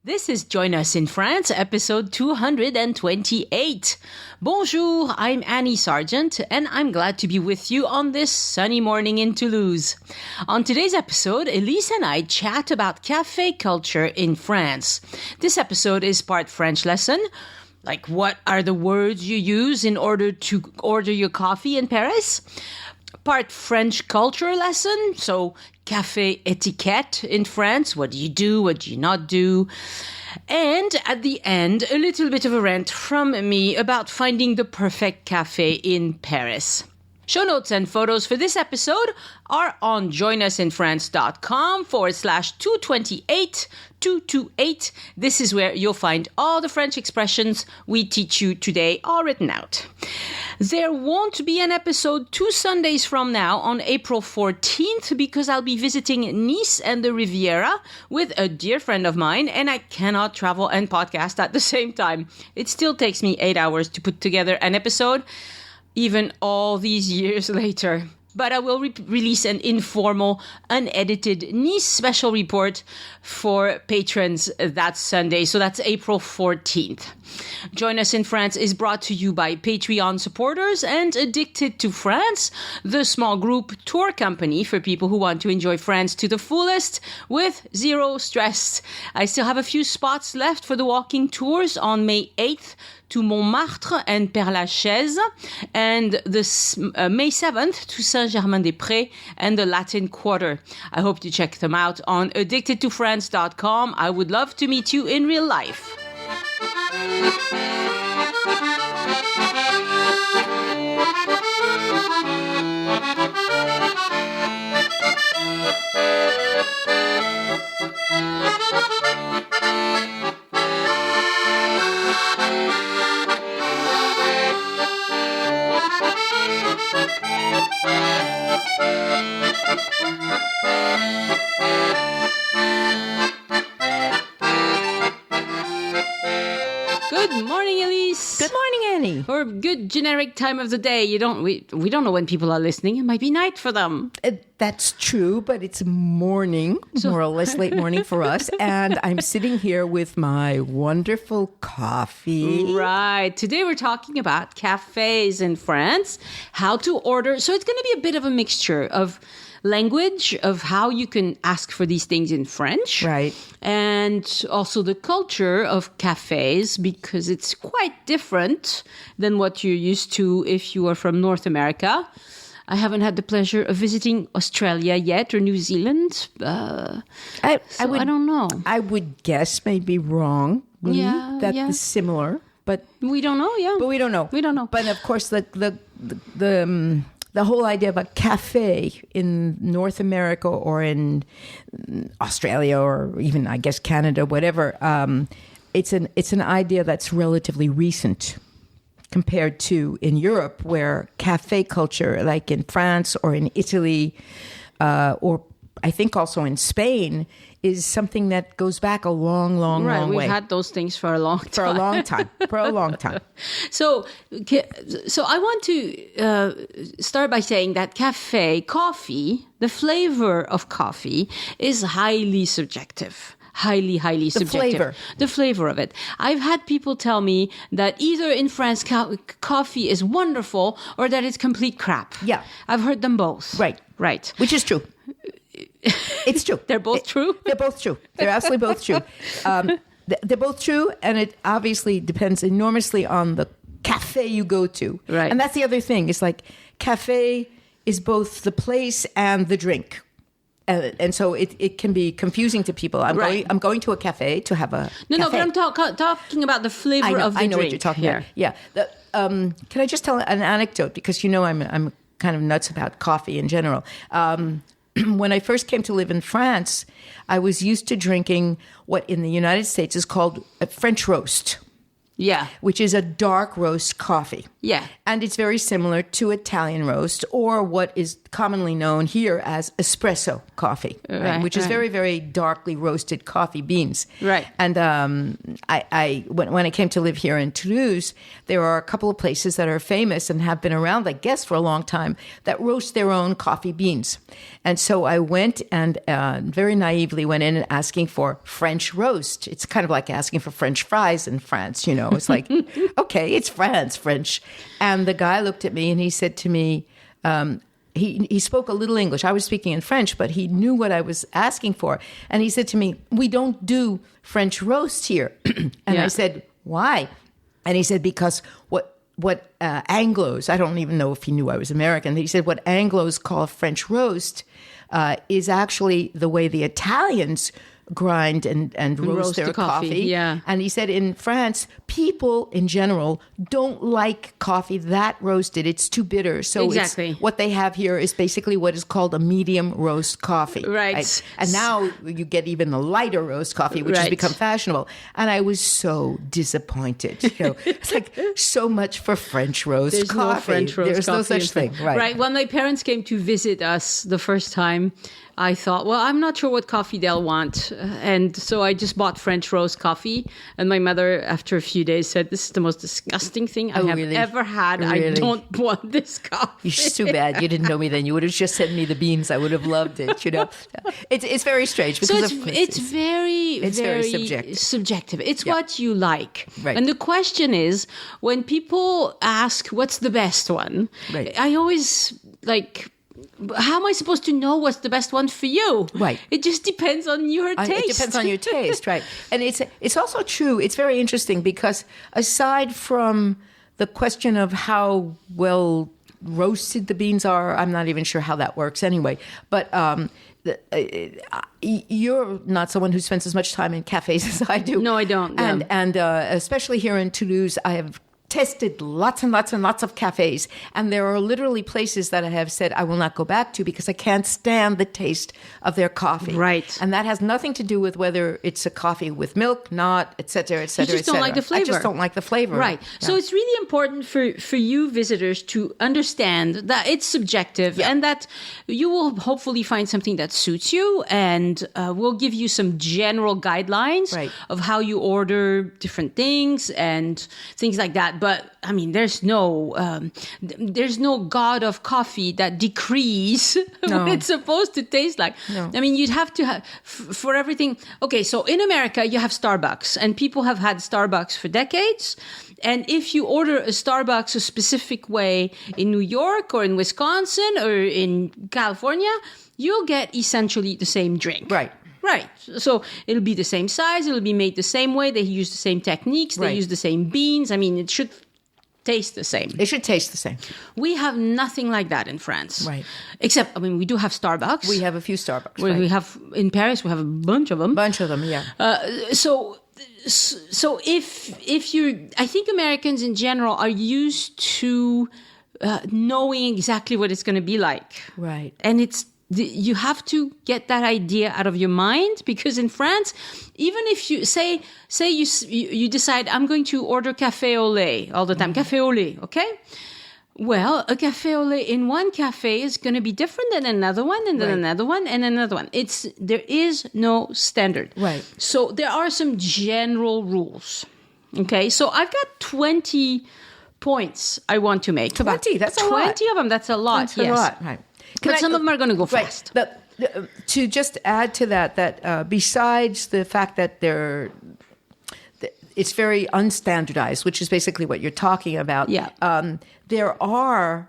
This is Join Us in France, episode 228. Bonjour, I'm Annie Sargent, and I'm glad to be with you on this sunny morning in Toulouse. On today's episode, Elise and I chat about café culture in France. This episode is part French lesson, like what are the words you use in order to order your coffee in Paris? Part French culture lesson, so café etiquette in France. What do you do? What do you not do? And at the end, a little bit of a rant from me about finding the perfect café in Paris. Show notes and photos for this episode are on joinusinfrance.com/228. This is where you'll find all the French expressions we teach you today all written out. There won't be an episode 2 Sundays from now on April 14th because I'll be visiting Nice and the Riviera with a dear friend of mine, and I cannot travel and podcast at the same time. It still takes me 8 hours to put together an episode, even all these years later. But I will release an informal, unedited Nice special report for patrons that Sunday. So that's April 14th. Join Us in France is brought to you by Patreon supporters and Addicted to France, the small group tour company for people who want to enjoy France to the fullest with zero stress. I still have a few spots left for the walking tours on May 8th to Montmartre and Père-Lachaise, and May 7th to Saint-Germain-des-Prés and the Latin Quarter. I hope you check them out on addictedtofrance.com. I would love to meet you in real life. Good morning, Elise. Good morning, Annie. Or good generic time of the day. We don't know when people are listening. It might be night for them. That's true, but it's morning, more or less late morning for us. And I'm sitting here with my wonderful coffee. Right. Today we're talking about cafes in France, how to order. So it's going to be a bit of a mixture of language, of how you can ask for these things in French. Right. And also the culture of cafes, because it's quite different than what you're used to if you are from North America. I haven't had the pleasure of visiting Australia yet or New Zealand. I don't know. I would guess maybe wrong. That is similar, but we don't know. Yeah, but we don't know. We don't know. But of course, the whole idea of a cafe in North America or in Australia or even, I guess, Canada, whatever, it's an idea that's relatively recent compared to in Europe, where cafe culture, like in France or in Italy, or I think also in Spain, is something that goes back a long way. Right, we've had those things for a long time. For a long time. So I want to start by saying that coffee, the flavor of coffee is highly subjective. Highly subjective. The flavor of it. I've had people tell me that either in France coffee is wonderful or that it's complete crap. Yeah. I've heard them both. Right. Which is true. It's true. They're both true? They're both true. They're absolutely both true. They're both true, and it obviously depends enormously on the cafe you go to. Right. And that's the other thing. It's like cafe is both the place and the drink. And so it can be confusing to people. I'm going to a cafe to have a No, cafe. but I'm talking about the flavor of the drink. I know what you're talking about. Yeah. Can I just tell an anecdote? Because I'm kind of nuts about coffee in general. When I first came to live in France, I was used to drinking what in the United States is called a French roast. Yeah. which is a dark roast coffee. Yeah. And it's very similar to Italian roast, or what is commonly known here as espresso coffee, Right, which is right. very, very darkly roasted coffee beans. Right. And when I came to live here in Toulouse, there are a couple of places that are famous and have been around, I guess, for a long time that roast their own coffee beans. And so I went and very naively went in and asking for French roast. It's kind of like asking for French fries in France, you know. It's like, okay, it's France, French. And the guy looked at me and he said to me, he spoke a little English. I was speaking in French, but he knew what I was asking for. And he said to me, we don't do French roast here. And Yeah. I said, why? And he said, because what Anglos, I don't even know if he knew I was American, he said what Anglos call French roast is actually the way the Italians grind and roast their the coffee, yeah. And he said in France, people in general don't like coffee that roasted. It's too bitter. So Exactly. what they have here is basically what is called a medium roast coffee. Right. And now you get even a lighter roast coffee, which has Right. become fashionable. And I was so disappointed. You know, it's like so much for French roast There's coffee. no French roast There's coffee. no such in thing. France. Right. When my parents came to visit us the first time, I thought, well, I'm not sure what coffee they'll want. And so I just bought French roast coffee. And my mother, after a few days, said, this is the most disgusting thing I have really? ever had. I Really? don't want this coffee. It's too bad you didn't know me then. You would have just sent me the beans. I would have loved it. You know, it's very strange. So Because it's very very subjective. It's Yeah. what you like. Right. And the question is, when people ask what's the best one, Right. I always like, how am I supposed to know what's the best one for you? Right. It just depends on your taste. It depends on your taste, right? And it's also true. It's very interesting because aside from the question of how well roasted the beans are, I'm not even sure how that works anyway. But you're not someone who spends as much time in cafes as I do. No, I don't, yeah. And especially here in Toulouse, I have tested lots and lots and lots of cafes, and there are literally places that I have said I will not go back to because I can't stand the taste of their coffee. Right. And that has nothing to do with whether it's a coffee with milk, not, et cetera, et cetera, You just don't like the flavor. I just don't like the flavor. Right. Yeah. So it's really important for you visitors to understand that it's subjective and that you will hopefully find something that suits you, and we'll give you some general guidelines Right. of how you order different things and things like that. But I mean, there's no god of coffee that decrees No. what it's supposed to taste like. No. I mean, you'd have to have for everything. Okay, so in America, you have Starbucks, and people have had Starbucks for decades. And if you order a Starbucks a specific way in New York or in Wisconsin or in California, you'll get essentially the same drink. Right. Right. So it'll be the same size. It'll be made the same way. They use the same techniques. They Right. use the same beans. I mean, it should taste the same. It should taste the same. We have nothing like that in France. Right. Except, I mean, we do have Starbucks. We have a few Starbucks. Well, right? we have in Paris. We have a bunch of them. Bunch of them, yeah. So if you're, I think Americans in general are used to knowing exactly what it's going to be like. Right. And you have to get that idea out of your mind, because in France, even if you say you decide I'm going to order café au lait all the time, café au lait, okay? Well, a café au lait in one cafe is going to be different than another one, and then Right. another one, and another one. There is no standard. Right. So there are some general rules. Okay, so I've got 20 points I want to make. 20, that's a lot. 20 of them, that's a lot, That's yes. a lot, right. But some of them are going to go Right. fast. To just add to that besides the fact that it's very unstandardized, which is basically what you're talking about. Yeah. There are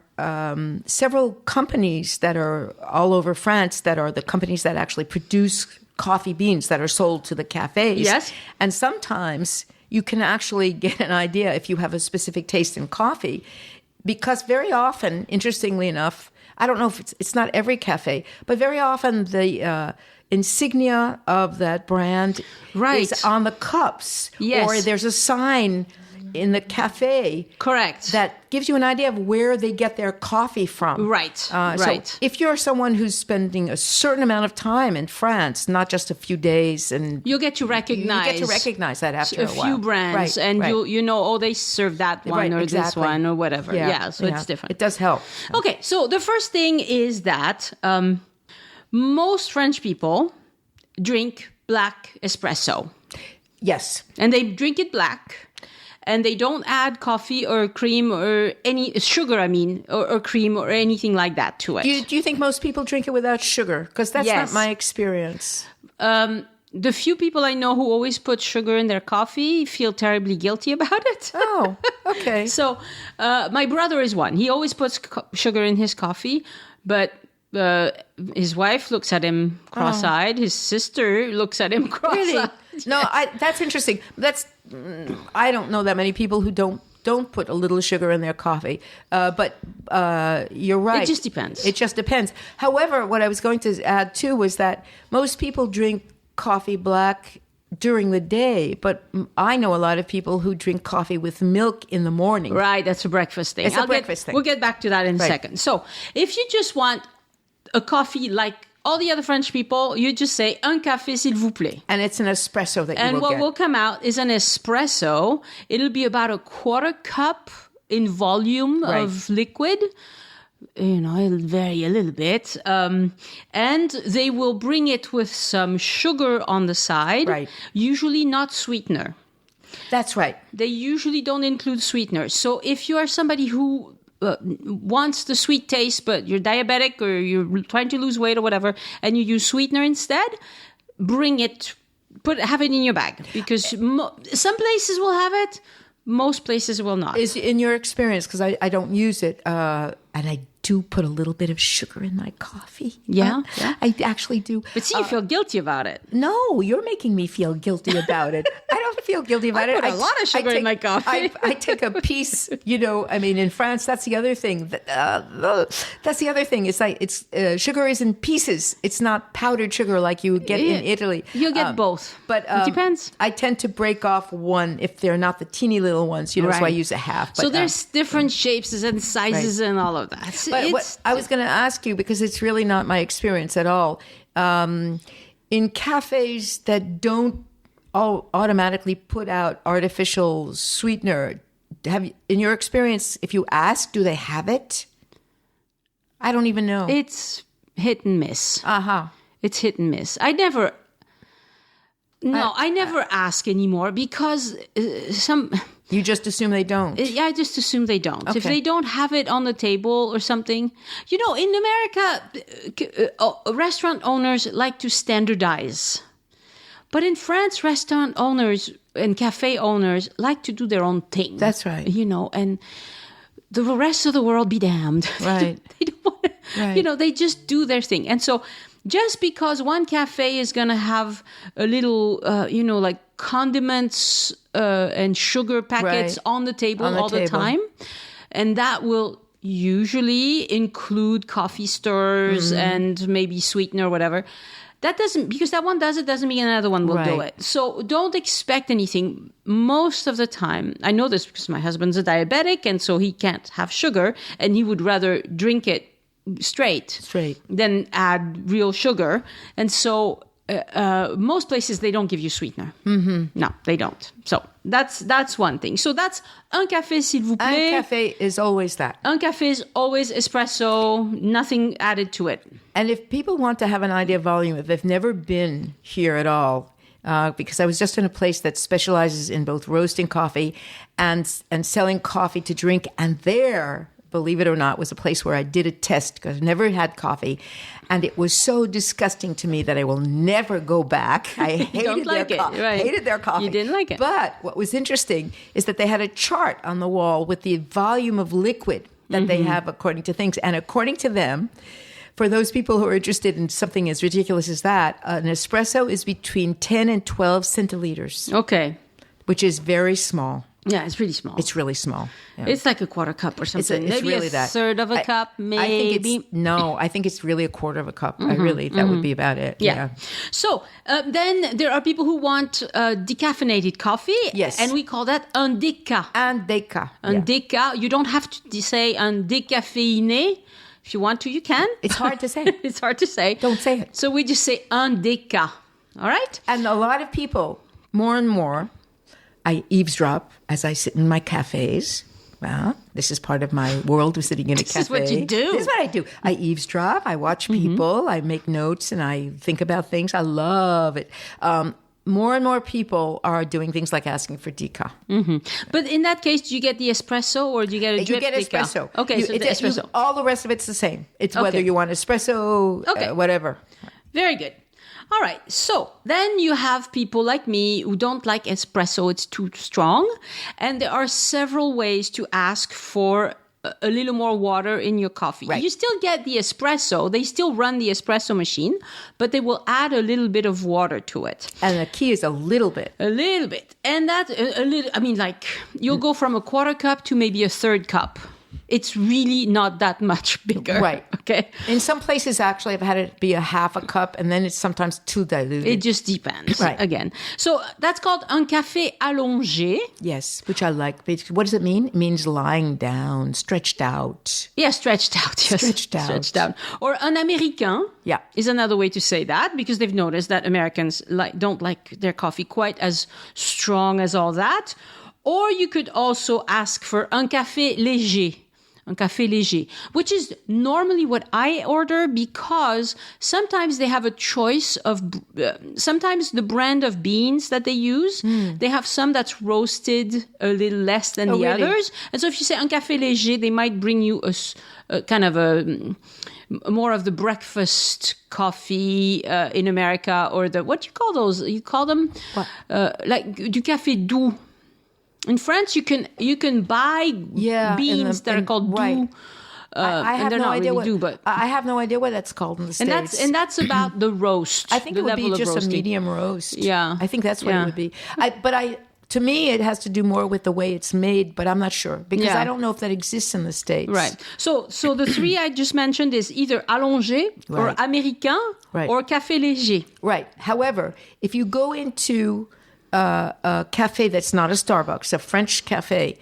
several companies that are all over France that are the companies that actually produce coffee beans that are sold to the cafes. Yes. And sometimes you can actually get an idea if you have a specific taste in coffee, because very often, interestingly enough, I don't know if it's not every cafe, but very often the insignia of that brand Right. is on the cups. Yes. Or there's a sign in the cafe. Correct. That gives you an idea of where they get their coffee from. Right. So if you're someone who's spending a certain amount of time in France, not just a few days, and you'll get to recognize that after a while. few brands, and you know, they serve that one or this one or whatever. Yeah, so it's different. It does help. Okay, so the first thing is that most French people drink black espresso. Yes. And they drink it black. And they don't add coffee or cream or any sugar, or cream or anything like that to it. Do you think most people drink it without sugar? Because that's not my experience. The few people I know who always put sugar in their coffee feel terribly guilty about it. Oh, okay. So my brother is one. He always puts sugar in his coffee, but his wife looks at him cross-eyed. His sister looks at him cross-eyed. Really? No, that's interesting. I don't know that many people who don't put a little sugar in their coffee. But you're right. It just depends. It just depends. However, what I was going to add too was that most people drink coffee black during the day, but I know a lot of people who drink coffee with milk in the morning. Right, that's a breakfast thing. It's a breakfast thing. We'll get back to that in a second. So if you just want a coffee like all the other French people, you just say un café s'il vous plaît. And it's an espresso that you will get. And what will come out is an espresso. It'll be about a quarter cup in volume of liquid. It'll vary a little bit. And they will bring it with some sugar on the side. Right. Usually not sweetener. That's right. They usually don't include sweetener. So if you are somebody who wants the sweet taste, but you're diabetic or you're trying to lose weight or whatever, and you use sweetener instead, bring it, have it in your bag. Because some places will have it, most places will not. Is in your experience, because I don't use it, and I do put a little bit of sugar in my coffee. Yeah? I actually do. But see, you feel guilty about it. No, you're making me feel guilty about it. I don't feel guilty about it. I put a lot of sugar in my coffee. I take a piece, in France, that's the other thing. That's the other thing. It's like sugar is in pieces. It's not powdered sugar like you get in Italy. You'll get both. But it depends. I tend to break off one if they're not the teeny little ones, so I use a half. But, so there's different shapes and sizes and all of that. But what I was going to ask you, because it's really not my experience at all, in cafes that don't automatically put out artificial sweetener, in your experience, if you ask, do they have it? I don't even know. It's hit and miss. It's hit and miss. I never ask anymore because You just assume they don't. Yeah, I just assume they don't. Okay. If they don't have it on the table or something. In America, restaurant owners like to standardize. But in France, restaurant owners and cafe owners like to do their own thing. That's right. And the rest of the world be damned. Right. They don't want to, they just do their thing. And so just because one cafe is going to have a little, like condiments and sugar packets on the table all the time, and that will usually include coffee stirrers and maybe sweetener or whatever. That doesn't, because that one does it, doesn't mean another one will do it. So don't expect anything. Most of the time, I know this because my husband's a diabetic, and so he can't have sugar, and he would rather drink it straight than add real sugar. And so most places, they don't give you sweetener. No, they don't. So that's one thing. So that's un café, s'il vous plaît. Un café is always that. Un café is always espresso, nothing added to it. And if people want to have an idea of volume, if they've never been here at all, because I was just in a place that specializes in both roasting coffee and selling coffee to drink, and there, believe it or not, was a place where I did a test because I've never had coffee. And it was so disgusting to me that I will never go back. I hated hated their coffee. You didn't like it. But what was interesting is that they had a chart on the wall with the volume of liquid that they have according to things. And according to them, for those people who are interested in something as ridiculous as that, an espresso is between 10 and 12 centiliters. Okay. Which is very small. Yeah, it's really small. It's really small. Yeah. It's like a quarter cup or something. It's Maybe really a third of a cup, maybe. I think it's really a quarter of a cup. That would be about it. Yeah. So then there are people who want decaffeinated coffee. Yes. And we call that un déca. Un déca. Un déca. You don't have to say un décaféiné. If you want to, you can. It's hard to say. It's hard to say. Don't say it. So we just say un déca. All right? And a lot of people, more and more, I eavesdrop as I sit in my cafes. Well, this is part of my world of sitting in a cafe. This is what you do. This is what I do. I eavesdrop. I watch people. I make notes and I think about things. I love it. More and more people are doing things like asking for deca. But in that case, do you get the espresso or do you get a drip You get deca? espresso. Okay, so the espresso. All the rest of it's the same. It's whether you want espresso, whatever. Very good. All right. So then you have people like me who don't like espresso. It's too strong. And there are several ways to ask for a little more water in your coffee. Right. You still get the espresso. They still run the espresso machine, but they will add a little bit of water to it. And the key is a little bit. A little bit. And that, a little, I mean, like, you'll go from a quarter cup to maybe a third cup. It's really not that much bigger. Right. Okay. In some places, actually, I've had it be a half a cup, and then it's sometimes too diluted. It just depends. Right. Again. So that's called un café allongé. Yes, which I like. What does it mean? It means lying down, stretched out. Yeah, stretched out. Yes. Stretched out. Or un américain. Yeah. Is another way to say that, because they've noticed that Americans don't like their coffee quite as strong as all that. Or you could also ask for un café léger. Un café léger, which is normally what I order because sometimes they have a choice of, sometimes the brand of beans that they use, they have some that's roasted a little less than the really? others. And so if you say un café léger, they might bring you a kind of a more of the breakfast coffee in America, or what do you call those? You call them like du café doux. In France, you can buy beans that are called doux. I have and they're no not idea really doux, but I have no idea what that's called in the States. And that's about the roast. I think it would be just a medium roast. Yeah, I think that's what it would be. To me, it has to do more with the way it's made, but I'm not sure because I don't know if that exists in the States. Right. So the three I just mentioned is either allongé or américain or café léger. Right. However, if you go into a cafe that's not a Starbucks, a French cafe,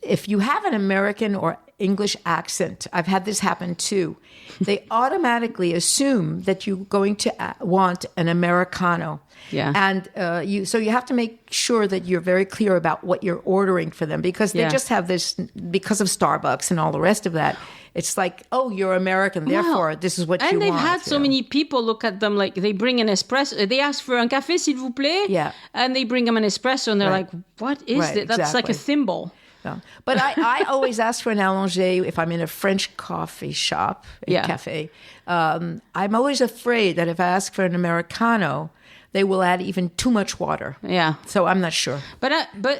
if you have an American or English accent, I've had this happen too, they automatically assume that you're going to want an Americano. Yeah. And so you have to make sure that you're very clear about what you're ordering for them because they just have this, because of Starbucks and all the rest of that, it's like, oh, you're American, therefore this is what you want. And they've had so many people look at them like they bring an espresso. They ask for un café, s'il vous plaît. Yeah. And they bring them an espresso and they're like, what is it? That's like a thimble. Yeah. But I always ask for an allongé if I'm in a French coffee shop, cafe. I'm always afraid that if I ask for an Americano, they will add even too much water. Yeah. So I'm not sure. But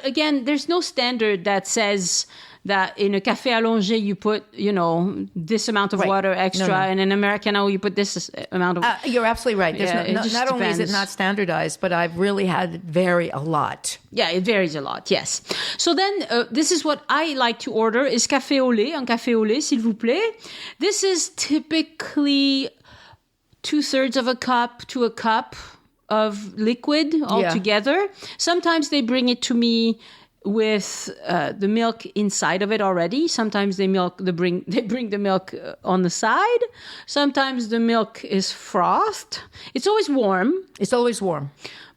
again, there's no standard that says that in a café allongé you put, this amount of water extra, and in Americano you put this amount of... You're absolutely right. Not only is it not standardized, but I've really had it vary a lot. Yeah, it varies a lot, yes. So then, this is what I like to order, is café au lait, un café au lait, s'il vous plaît. This is typically 2/3 of a cup to a cup of liquid altogether. Sometimes they bring it to me with the milk inside of it already. Sometimes they bring the milk on the side. Sometimes the milk is frothed. It's always warm.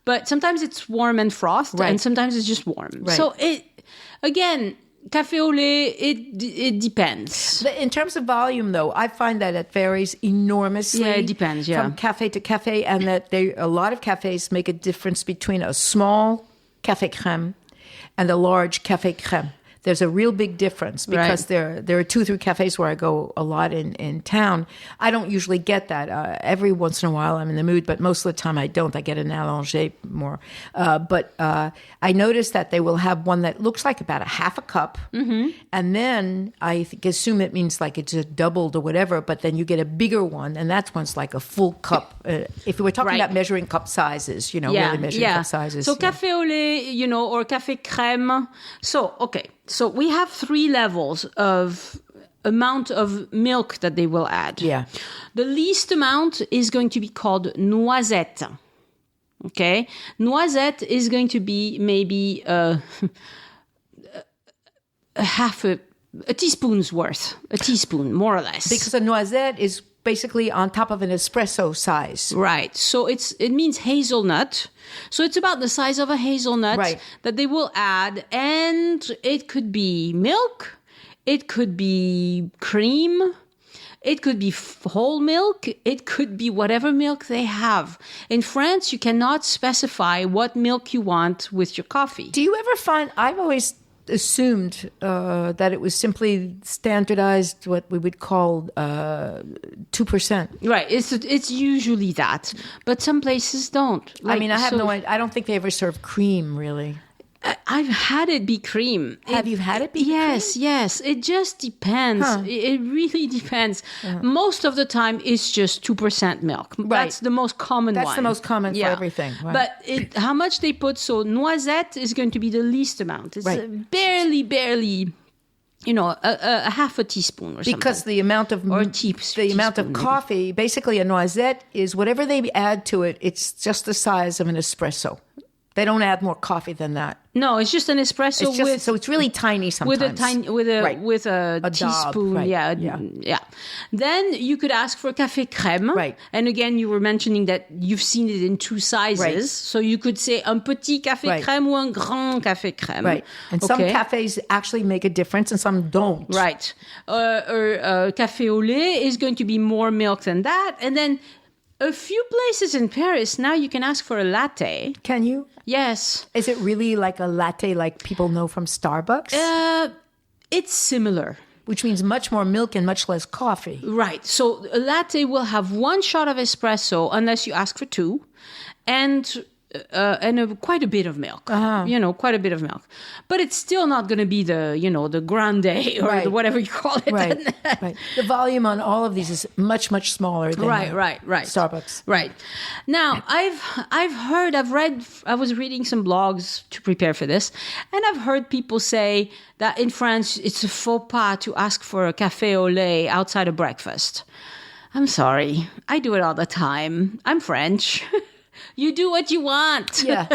But sometimes it's warm and frothed, and sometimes it's just warm. Right. So again, café au lait, it depends. In terms of volume, though, I find that it varies enormously. Yeah, it depends, from cafe to cafe, and that a lot of cafes make a difference between a small café crème and a large café crème. there's a real big difference because there are 2 or 3 cafes where I go a lot in town. I don't usually get that. Every once in a while I'm in the mood, but most of the time I don't. I get an allongé more. But I noticed that they will have one that looks like about a half a cup. Mm-hmm. And then I assume it means like it's a doubled or whatever, but then you get a bigger one, and that one's like a full cup. If we're talking about measuring cup sizes, really measuring cup sizes. So café au lait, or café crème. So, okay. So we have 3 levels of amount of milk that they will add. Yeah. The least amount is going to be called noisette. Okay? Noisette is going to be maybe a half a teaspoon's worth. A teaspoon, more or less. Because a noisette is basically on top of an espresso size. Right. So it means hazelnut. So it's about the size of a hazelnut that they will add. And it could be milk. It could be cream. It could be whole milk. It could be whatever milk they have. In France, you cannot specify what milk you want with your coffee. Do you ever find, I've always assumed that it was simply standardized, what we would call 2%. Right. It's usually that. But some places don't. I mean, I have no idea. I don't think they ever serve cream, really. I've had it be cream. Have you had it be cream? Yes. It just depends. Huh. It really depends. Most of the time, it's just 2% milk. Right. That's the most common one. That's the most common for everything. Right. But how much they put, so noisette is going to be the least amount. It's barely, a half a teaspoon or something. Because the amount of coffee, basically a noisette is whatever they add to it, it's just the size of an espresso. They don't add more coffee than that. No, it's just an espresso so it's really tiny sometimes. With a teaspoon. Right. Yeah. Then you could ask for café crème. Right. And again, you were mentioning that you've seen it in 2 sizes. Right. So you could say un petit café crème ou un grand café crème. Right. And some cafes actually make a difference and some don't. Right. Café au lait is going to be more milk than that. And then a few places in Paris, now you can ask for a latte. Can you? Yes. Is it really like a latte like people know from Starbucks? It's similar. Which means much more milk and much less coffee. Right. So a latte will have 1 shot of espresso unless you ask for 2. And quite a bit of milk, quite a bit of milk. But it's still not going to be the grande or the whatever you call it. Right. The volume on all of these is much, much smaller than Starbucks. Right. Now, I was reading some blogs to prepare for this, and I've heard people say that in France, it's a faux pas to ask for a café au lait outside of breakfast. I'm sorry. I do it all the time. I'm French. You do what you want. Yeah.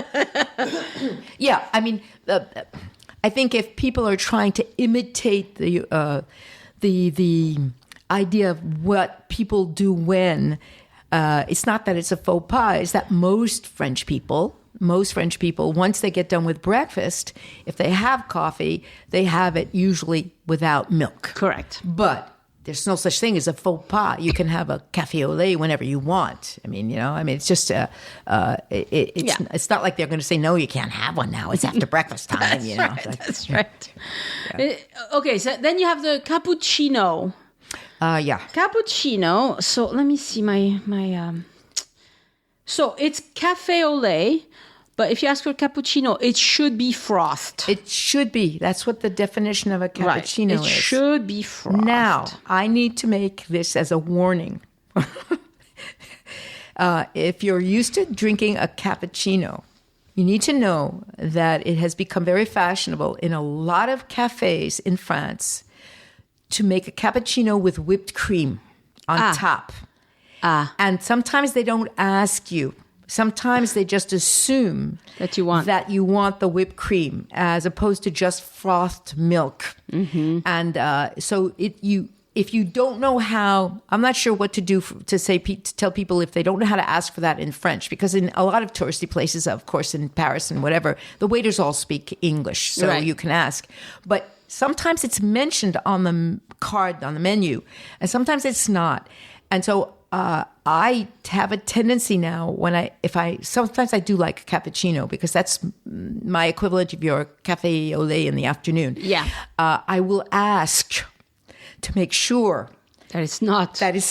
Yeah. I mean, I think if people are trying to imitate the idea of what people do when, it's not that it's a faux pas. It's that most French people, once they get done with breakfast, if they have coffee, they have it usually without milk. Correct. But there's no such thing as a faux pas. You can have a café au lait whenever you want. I mean, it's just it's not like they're going to say, no, you can't have one now. It's after breakfast time. That's right. Yeah. Okay, so then you have the cappuccino. Cappuccino. So let me see my. So it's café au lait. But if you ask for cappuccino, it should be frothed. It should be. That's what the definition of a cappuccino is. It should be frothed. Now, I need to make this as a warning. If you're used to drinking a cappuccino, you need to know that it has become very fashionable in a lot of cafes in France to make a cappuccino with whipped cream on top. And sometimes they don't ask you. Sometimes they just assume that you want the whipped cream as opposed to just frothed milk. Mm-hmm. And so if you don't know how, I'm not sure what to do to tell people if they don't know how to ask for that in French, because in a lot of touristy places, of course, in Paris and whatever, the waiters all speak English, so you can ask. But sometimes it's mentioned on the card, on the menu, and sometimes it's not. And so I have a tendency now sometimes I do like a cappuccino because that's my equivalent of your café au lait in the afternoon. Yeah. I will ask to make sure that it's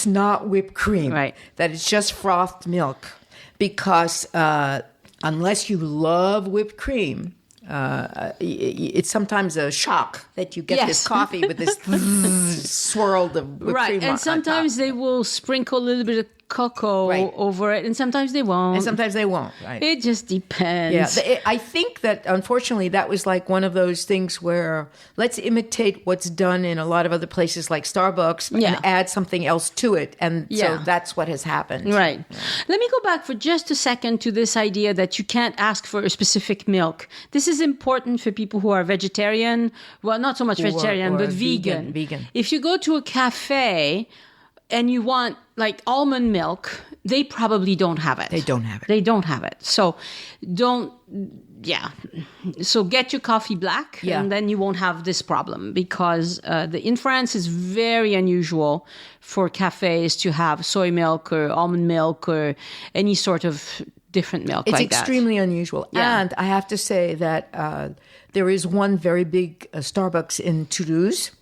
not whipped cream. Right. That it's just frothed milk. Because unless you love whipped cream, it's sometimes a shock that you get this coffee with this swirled of whipped cream. Right, and sometimes they will sprinkle a little bit of cocoa over it, and sometimes they won't. Right. It just depends. Yeah, I think that, unfortunately, that was like one of those things where let's imitate what's done in a lot of other places like Starbucks and add something else to it. And so that's what has happened. Right. Yeah. Let me go back for just a second to this idea that you can't ask for a specific milk. This is important for people who are vegetarian. Well, not so much vegetarian, but vegan. If you go to a cafe and you want like almond milk, they probably don't have it. They don't have it. So So get your coffee black and then you won't have this problem because in France it's very unusual for cafes to have soy milk or almond milk or any sort of different milk like that. It's extremely unusual. Yeah. And I have to say that there is one very big Starbucks in Toulouse,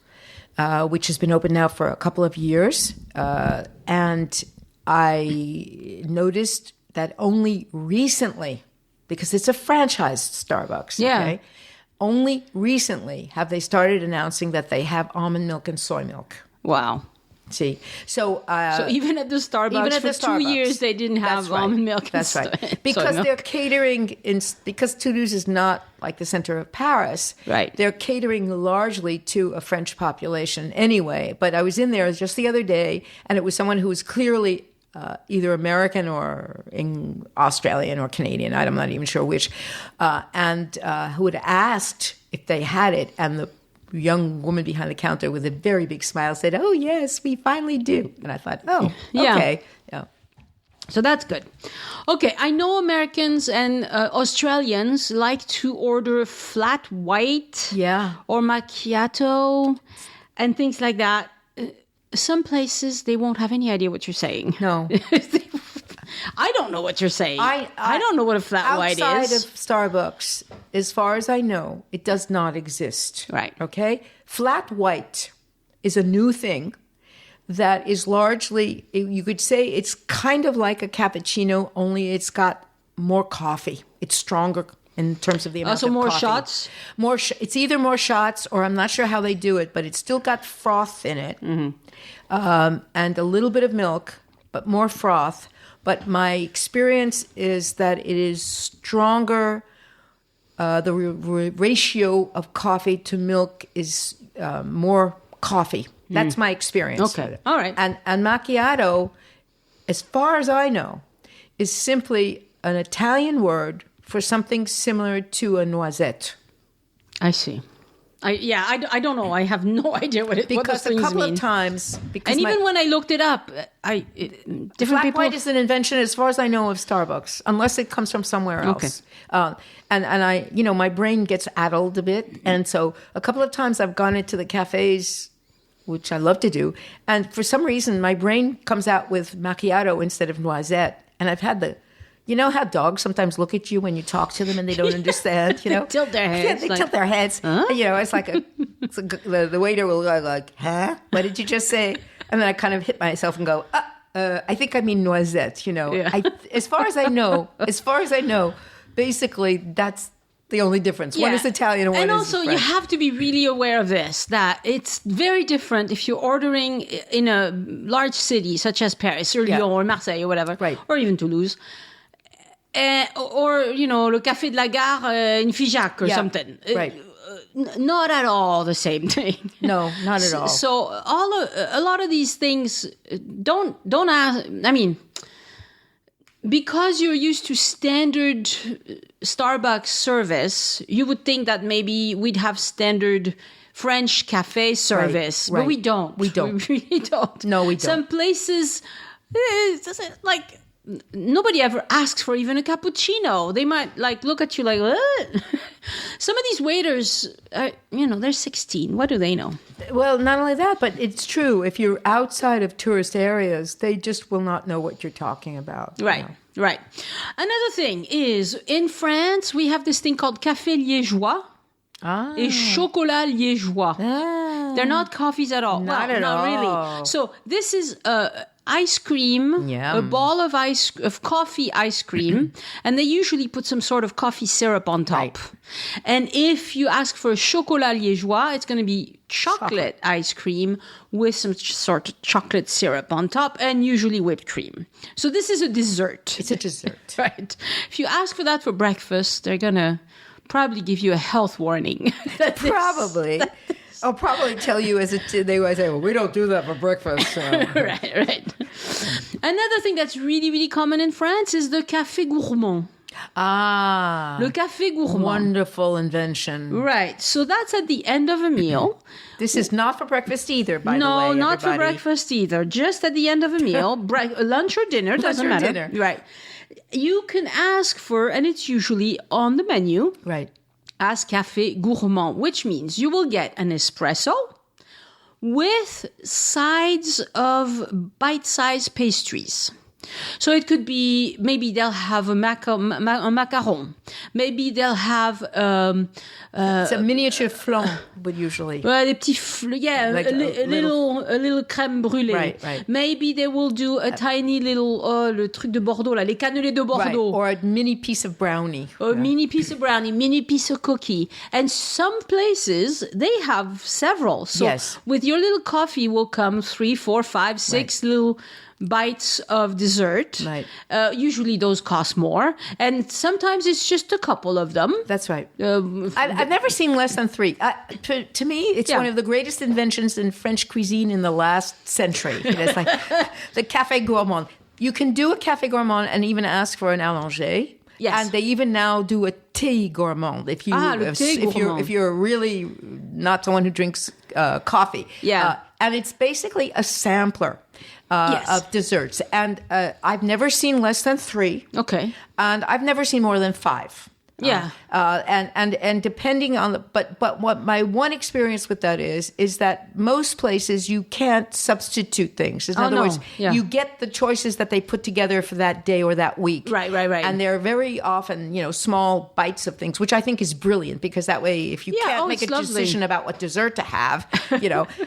which has been open now for a couple of years. And I noticed that only recently, because it's a franchised Starbucks, okay? Only recently have they started announcing that they have almond milk and soy milk. Wow. See, so even at the Starbucks, for 2 years they didn't have almond milk. That's right, because they're catering because Toulouse is not like the center of Paris. Right, they're catering largely to a French population anyway. But I was in there just the other day, and it was someone who was clearly either American or Australian or Canadian. I'm not even sure which, and who had asked if they had it, and the young woman behind the counter with a very big smile said, "Oh, yes, we finally do." And I thought, oh, okay. Yeah. So that's good. Okay, I know Americans and Australians like to order flat white or macchiato and things like that. Some places, they won't have any idea what you're saying. No. I don't know what you're saying. I don't know what a flat white is. Outside of Starbucks, as far as I know, it does not exist. Right. Okay? Flat white is a new thing that is largely, you could say it's kind of like a cappuccino, only it's got more coffee. It's stronger in terms of the amount of more coffee. Shots? It's either more shots or I'm not sure how they do it, but it's still got froth in it. Mm-hmm. And a little bit of milk, but more froth. But my experience is that it is stronger. The ratio of coffee to milk is more coffee. That's my experience. Okay, all right. And macchiato, as far as I know, is simply an Italian word for something similar to a noisette. I see. I don't know. I have no idea what those things mean. Because a couple of times... And even when I looked it up, different flat people... white is an invention, as far as I know, of Starbucks, unless it comes from somewhere else. Okay. And I, my brain gets addled a bit. And so a couple of times I've gone into the cafes, which I love to do, and for some reason my brain comes out with macchiato instead of noisette. And I've had you know how dogs sometimes look at you when you talk to them and they don't understand, They tilt their heads. Yeah, they tilt their heads. Huh? And, it's like the waiter will go like, huh? What did you just say? And then I kind of hit myself and go, I think I mean noisette, Yeah. As far as I know, basically that's the only difference. Yeah. One is Italian and one is also, French. you have to be really aware of this, that it's very different if you're ordering in a large city such as Paris or Lyon or Marseille or whatever, right. or even Toulouse. Or, le Café de la Gare in Figeac or something. Right. Not at all the same thing. No, not at all. So a lot of these things don't ask. I mean, because you're used to standard Starbucks service, you would think that maybe we'd have standard French cafe service, right. But we don't. We don't. We really don't. No, we don't. Some places, like... Nobody ever asks for even a cappuccino. They might look at you like, what? Some of these waiters, they're 16. What do they know? Well, not only that, but it's true. If you're outside of tourist areas, they just will not know what you're talking about. Right, right. Another thing is, in France, we have this thing called café liégeois. Et chocolat liégeois. They're not coffees at all. Not really. So this is ice cream, a ball of coffee ice cream, and they usually put some sort of coffee syrup on top. Right. And if you ask for chocolat liégeois, it's going to be chocolate ice cream with some sort of chocolate syrup on top, and usually whipped cream. So this is a dessert. It's a dessert. Right. If you ask for that for breakfast, they're going to probably give you a health warning. Probably. I'll probably tell you they would say, well, we don't do that for breakfast. So. Right. Another thing that's really, really common in France is the café gourmand. Le café gourmand. Wonderful invention. Right. So that's at the end of a meal. This is not for breakfast either, by the way. No, not for breakfast either. Just at the end of a meal. Lunch or dinner, doesn't matter. Dinner. Right. You can ask for, and it's usually on the menu. Right. As café gourmand, which means you will get an espresso with sides of bite-sized pastries. So it could be, maybe they'll have a macaron. Maybe they'll have... it's a miniature flan, but usually. Des petits like a little crème brûlée. Right. Maybe they will do a tiny little, le truc de Bordeaux, là, les cannelés de Bordeaux. Right. Or a mini piece of brownie. A mini piece of brownie, mini piece of cookie. And some places, they have several. So with your little coffee will come 3, 4, 5, 6 little bites of dessert. Right. Usually those cost more. And sometimes it's just a couple of them. That's right. I've never seen less than 3. To me, it's one of the greatest inventions in French cuisine in the last century. It's like the café gourmand. You can do a café gourmand and even ask for an allongé. Yes. And they even now do a thé gourmand if you're really not someone who drinks coffee. Yeah. And it's basically a sampler of desserts. And I've never seen less than 3. Okay. And I've never seen more than 5. Yeah. And depending on but what my one experience with that is that most places you can't substitute things. In other words, you get the choices that they put together for that day or that week. Right. And they're very often, small bites of things, which I think is brilliant because that way if you can't make a decision about what dessert to have,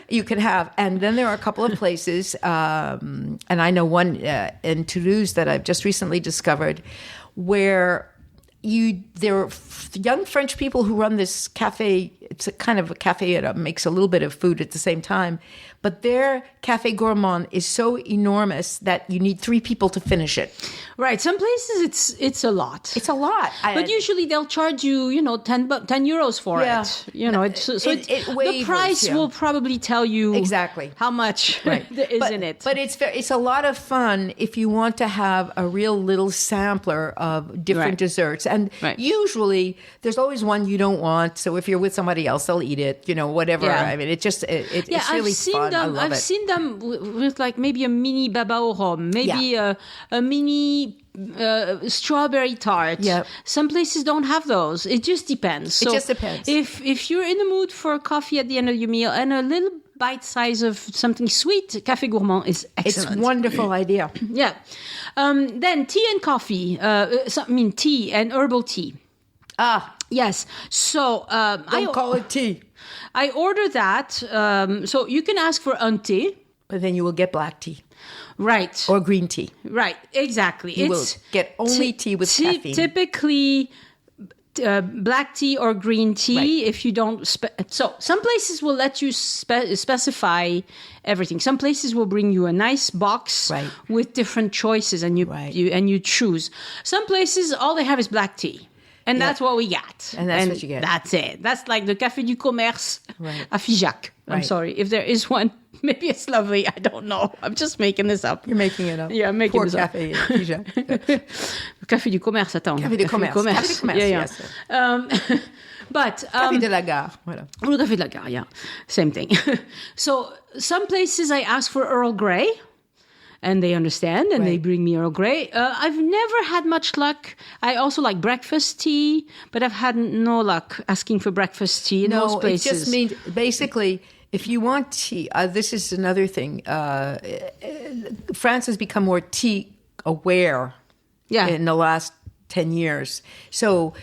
you can have. And then there are a couple of places, and I know one in Toulouse that I've just recently discovered where there are young French people who run this cafe. It's a kind of a cafe that makes a little bit of food at the same time. But their café gourmand is so enormous that you need 3 people to finish it. Right. Some places it's a lot. It's a lot. But usually they'll charge you, 10 euros for it. The price will probably tell you exactly how much there is in it. But it's a lot of fun if you want to have a real little sampler of different desserts. And usually there's always one you don't want. So if you're with somebody else, they'll eat it, whatever. Yeah. I mean, it's really fun. I've seen them with like maybe a mini baba au rhum, maybe a mini strawberry tart. Yep. Some places don't have those. It just depends. So it just depends. If you're in the mood for coffee at the end of your meal and a little bite size of something sweet, café gourmand is excellent. It's a wonderful idea. Yeah. Then tea and coffee. Tea and herbal tea. Yes. So don't call it tea. I order that. So you can ask for un thé. But then you will get black tea. Right. Or green tea. Right. Exactly. You will get only tea with caffeine. Typically black tea or green tea if you don't... So some places will let you specify everything. Some places will bring you a nice box with different choices and you choose. Some places, all they have is black tea. And that's what we got. And that's what you get. That's it. That's like the Café du Commerce à Figeac. I'm sorry. If there is one, maybe it's lovely. I don't know. I'm just making this up. You're making it up. Yeah, I'm making this up. Café Figeac. Café du Commerce, attends. Café du Commerce. Café du Commerce, yes. But Café de la Gare, voilà. Le Café de la Gare, yeah. Same thing. So some places I ask for Earl Grey. and they understand, and they Right. bring me Earl Grey. I've never had much luck. I also like breakfast tea, but I've had no luck asking for breakfast tea in most No, it places. just means basically if you want tea, this is another thing. France has become more tea aware in the last 10 years. So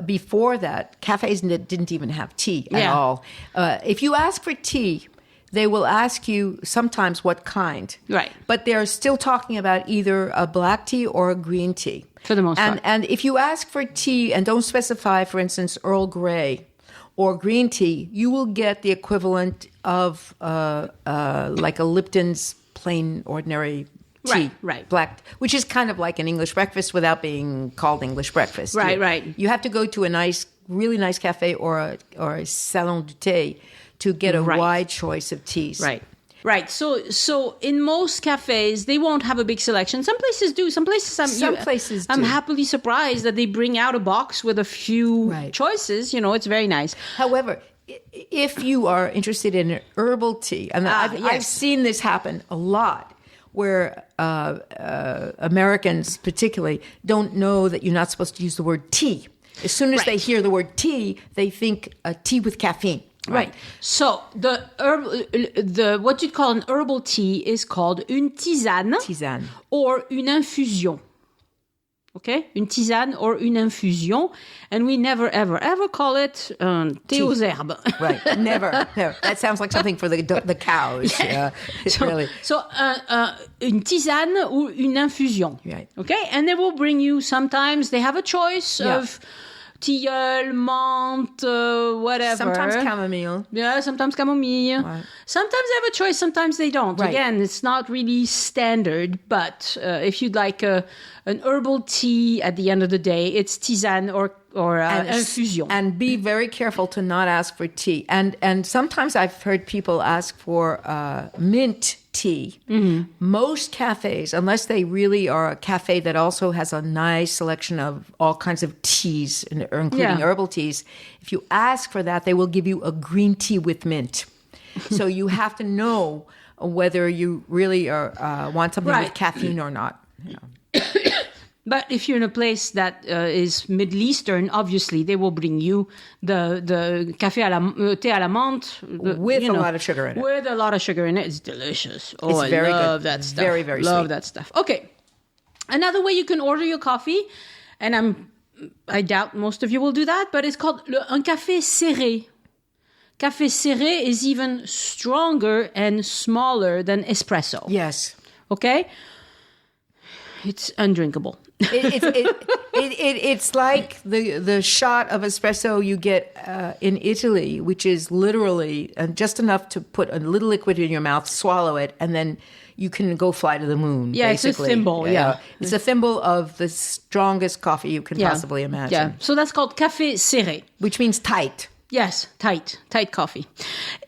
before that, cafes didn't even have tea at all. If you ask for tea, they will ask you sometimes what kind. Right. But they're still talking about either a black tea or a green tea. For the most part. And if you ask for tea and don't specify, for instance, Earl Grey or green tea, you will get the equivalent of like a Lipton's plain ordinary tea. Right. Black, which is kind of like an English breakfast without being called English breakfast. Right. You have to go to a really nice cafe or a salon du thé to get a wide choice of teas. Right. So in most cafes, they won't have a big selection. Some places do. Some places I'm do. happily surprised that they bring out a box with a few choices. It's very nice. However, if you are interested in an herbal tea, and I've seen this happen a lot, where Americans particularly don't know that you're not supposed to use the word tea. As soon as they hear the word tea, they think a tea with caffeine. Right. So the what you'd call an herbal tea is called une tisane. Or une infusion. Okay? Une tisane or une infusion. And we never, ever, ever call it thé aux herbes. Right. Never. That sounds like something for the cows. Yeah. So une tisane or une infusion. Right. Okay? And they will bring you sometimes, they have a choice of tilleul, menthe, whatever. Sometimes chamomile. Yeah, sometimes chamomile. Right. Sometimes they have a choice, sometimes they don't. Right. Again, it's not really standard, but if you'd like an herbal tea at the end of the day, it's tisane or infusion. And be very careful to not ask for tea. And sometimes I've heard people ask for mint tea. Mm-hmm. Most cafes, unless they really are a cafe that also has a nice selection of all kinds of teas, including herbal teas, if you ask for that, they will give you a green tea with mint. So you have to know whether you really want something with caffeine or not. But if you're in a place that is Middle Eastern, obviously they will bring you the café thé à la menthe with a lot of sugar in it. With a lot of sugar in it, it's delicious. Oh, it's very love good. that stuff. Very, very love sweet. that stuff. Okay, another way you can order your coffee, and I doubt most of you will do that, but it's called un café serré. Café serré is even stronger and smaller than espresso. Yes. Okay? It's undrinkable. It's like the shot of espresso you get in Italy, which is literally just enough to put a little liquid in your mouth, swallow it, and then you can go fly to the moon. Yeah, basically. it's a thimble. Yeah. It's a thimble of the strongest coffee you can possibly imagine. Yeah, so that's called café serré. Which means tight. Yes, tight coffee.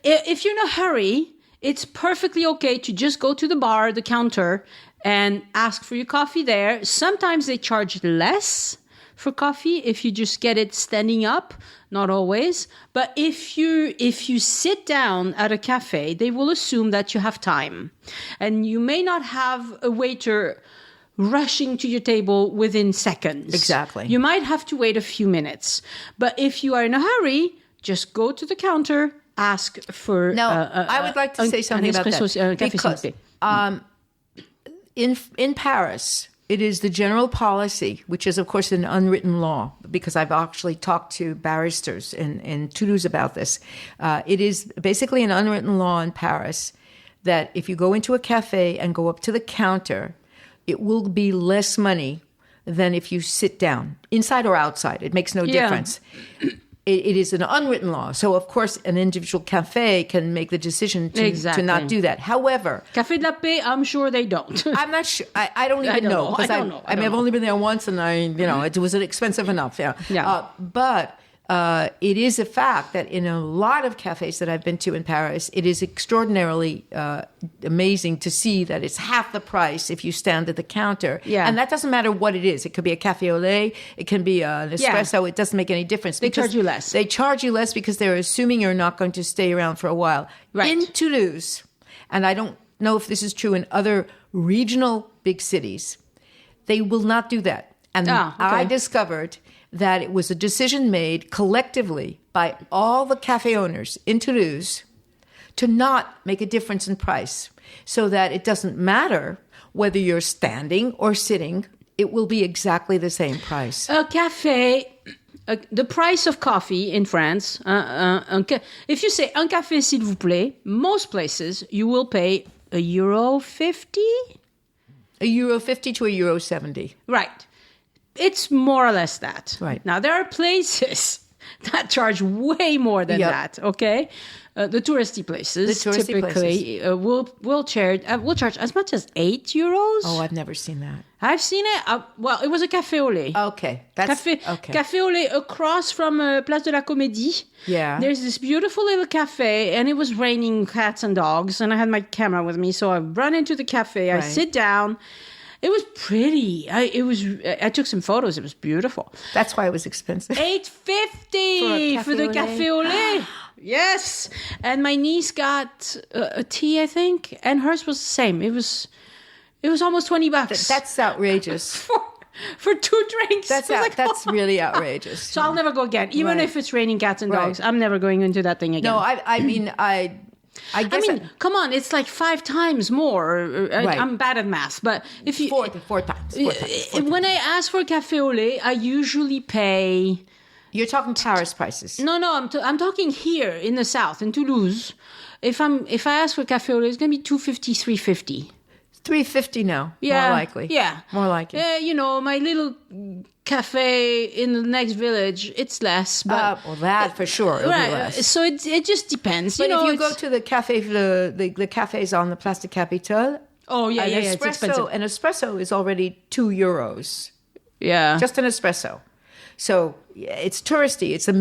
If you're in a hurry, it's perfectly okay to just go to the bar, the counter, and ask for your coffee there. Sometimes they charge less for coffee if you just get it standing up. Not always. But if you sit down at a cafe, they will assume that you have time. And you may not have a waiter rushing to your table within seconds. Exactly. You might have to wait a few minutes. But if you are in a hurry, just go to the counter, ask for... Now, I would like to say something about that. Because in Paris, it is the general policy, which is, of course, an unwritten law, because I've actually talked to barristers in Toulouse about this. It is basically an unwritten law in Paris that if you go into a cafe and go up to the counter, it will be less money than if you sit down, inside or outside. It makes no difference. It is an unwritten law. So, of course, an individual cafe can make the decision to not do that. However... Café de la Paix, I'm sure they don't. I'm not sure. I don't even know. I don't know. I've only been there once, and it was expensive enough. Yeah. But it is a fact that in a lot of cafes that I've been to in Paris, it is extraordinarily amazing to see that it's half the price if you stand at the counter. Yeah. And that doesn't matter what it is. It could be a cafe au lait. It can be an espresso. It doesn't make any difference. They charge you less. They charge you less because they're assuming you're not going to stay around for a while. Right. In Toulouse, and I don't know if this is true in other regional big cities, they will not do that. And I discovered that it was a decision made collectively by all the cafe owners in Toulouse to not make a difference in price, so that it doesn't matter whether you're standing or sitting, it will be exactly the same price. A cafe, the price of coffee in France, if you say un café s'il vous plaît, most places you will pay €1.50. €1.50 to €1.70. Right. It's more or less that. Right. Now, there are places that charge way more than that, okay? The touristy places typically will charge as much as €8. Oh, I've never seen that. I've seen it. Well, it was a café au lait. Okay. Café au lait across from Place de la Comédie. Yeah. There's this beautiful little cafe, and it was raining cats and dogs, and I had my camera with me, so I run into the cafe. I sit down. It was pretty. I took some photos. It was beautiful. That's why it was expensive. $8.50 for the café au lait. Yes. And my niece got a tea, I think, and hers was the same. It was almost $20. That's outrageous. For 2 drinks. That's really outrageous. So I'll never go again. Even if it's raining cats and dogs, I'm never going into that thing again. No, I mean, come on, it's like 5 times more. I'm bad at math, but if you... Four times. When I ask for café au lait, I usually pay... You're talking Paris prices. No, I'm talking here in the south, in Toulouse. If I ask for café au lait, it's going to be $2.50, $3.50. $3.50 now. Yeah, more likely. Yeah, more likely. My little cafe in the next village, it's less. But well, that for sure. It'll be less. So it just depends. But if you go to the cafe, the cafes on the Place de Capitole. Oh yeah, it's expensive. An espresso is already €2. Yeah, just an espresso. So it's touristy. It's the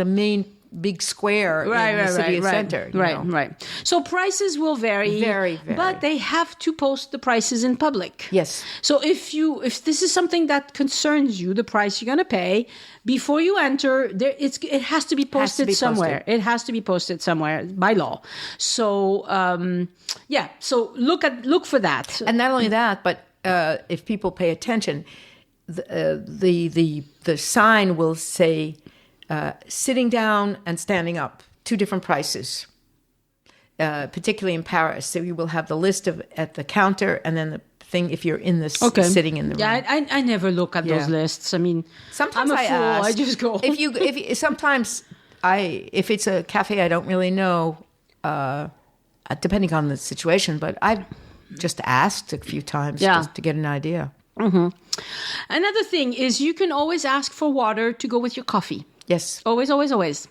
main big square in the city center. Right. So prices will vary. Very, very. But they have to post the prices in public. Yes. So if this is something that concerns you, the price you're going to pay, before you enter, it has to be posted somewhere. It has to be posted somewhere by law. So so look for that. And not only that, but if people pay attention, the sign will say sitting down and standing up, 2 different prices, particularly in Paris. So you will have the list at the counter, and then the thing if you're in the sitting in the room. Yeah, I never look at those lists. I mean, sometimes I'm a fool. Ask, I just go. If it's a cafe I don't really know, depending on the situation, but I've just asked a few times just to get an idea. Mm-hmm. Another thing is you can always ask for water to go with your coffee. Yes. Always.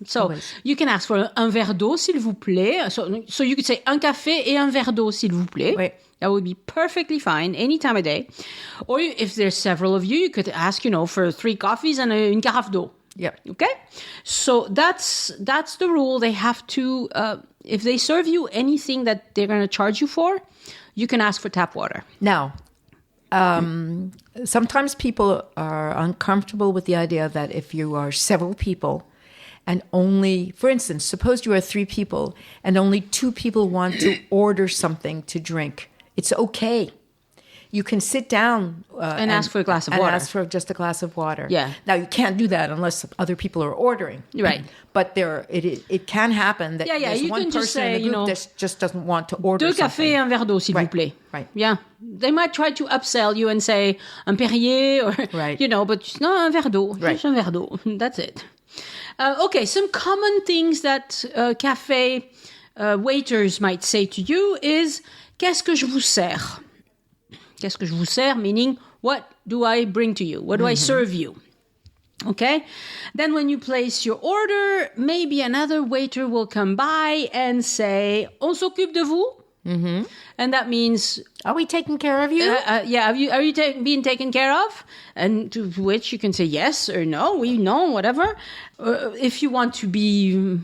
So you can ask for un verre d'eau, s'il vous plaît. So you could say un café et un verre d'eau, s'il vous plaît. Oui. That would be perfectly fine any time of day. Or if there's several of you, you could ask, for 3 coffees and une carafe d'eau. Yeah. Okay? So that's the rule. They have to, if they serve you anything that they're going to charge you for, you can ask for tap water. Now, sometimes people are uncomfortable with the idea that if you are several people and only, for instance, suppose you are 3 people and only 2 people want to order something to drink, it's okay. You can sit down and ask for a glass of water. And ask for just a glass of water. Yeah. Now, you can't do that unless other people are ordering. Right. But it can happen that there's one person in the group that just doesn't want to order 2 something. cafés et un verre d'eau, s'il vous plaît. Right. Yeah. They might try to upsell you and say un Perrier or, but no, un verre d'eau. Right. Just un verre d'eau. That's it. Okay, some common things that cafe waiters might say to you is qu'est-ce que je vous sers? Qu'est-ce que je vous sers? Meaning, what do I bring to you? What do I serve you? Okay? Then when you place your order, maybe another waiter will come by and say, on s'occupe de vous? Mm-hmm. And that means... Are we taking care of you? Are you being taken care of? And to which you can say yes or no, whatever. If you want to be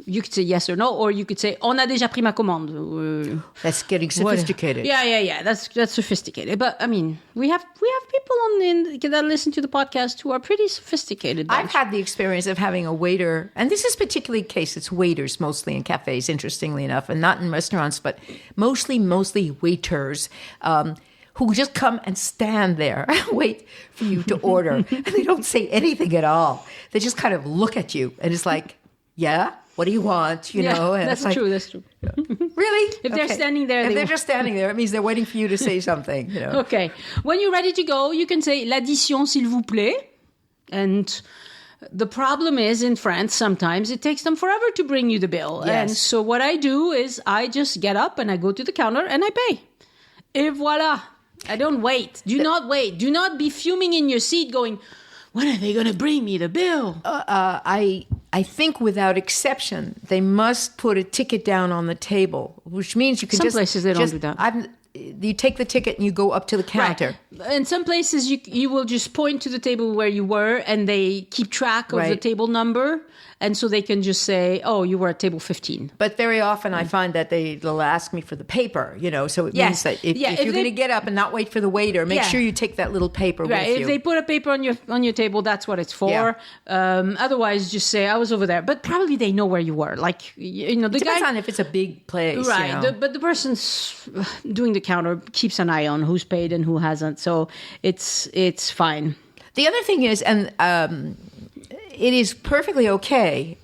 You could say yes or no, or you could say on a déjà pris ma commande. That's getting sophisticated. Yeah. That's sophisticated. But I mean, we have people that listen to the podcast who are pretty sophisticated. I've had the experience of having a waiter, and this is particularly the case. It's waiters mostly in cafes, interestingly enough, and not in restaurants, but mostly waiters. Who just come and stand there, wait for you to order. And they don't say anything at all. They just kind of look at you. And it's like, yeah, what do you want? You know? And that's true. That's true. Really? If they're standing there. If they're just standing there, it means they're waiting for you to say something. You know? Okay. When you're ready to go, you can say l'addition, s'il vous plaît. And the problem is in France, sometimes it takes them forever to bring you the bill. Yes. And so what I do is I just get up and I go to the counter and I pay. Et voilà. I don't wait. Do not wait. Do not be fuming in your seat going, when are they going to bring me the bill? I think without exception, they must put a ticket down on the table, which means you can Some places they don't do that. You take the ticket and you go up to the counter. Right. In some places, you will just point to the table where you were and they keep track of the table number. And so they can just say, oh, you were at table 15. But very often I find that they'll ask me for the paper, you know. So it means that if you're going to get up and not wait for the waiter, make sure you take that little paper with you. If they put a paper on your table, that's what it's for. Yeah. Otherwise, just say, I was over there. But probably they know where you were. Like, you know, it depends on if it's a big place. Right. You know? But the person's doing the counter keeps an eye on who's paid and who hasn't. So it's fine. The other thing is, and it is perfectly okay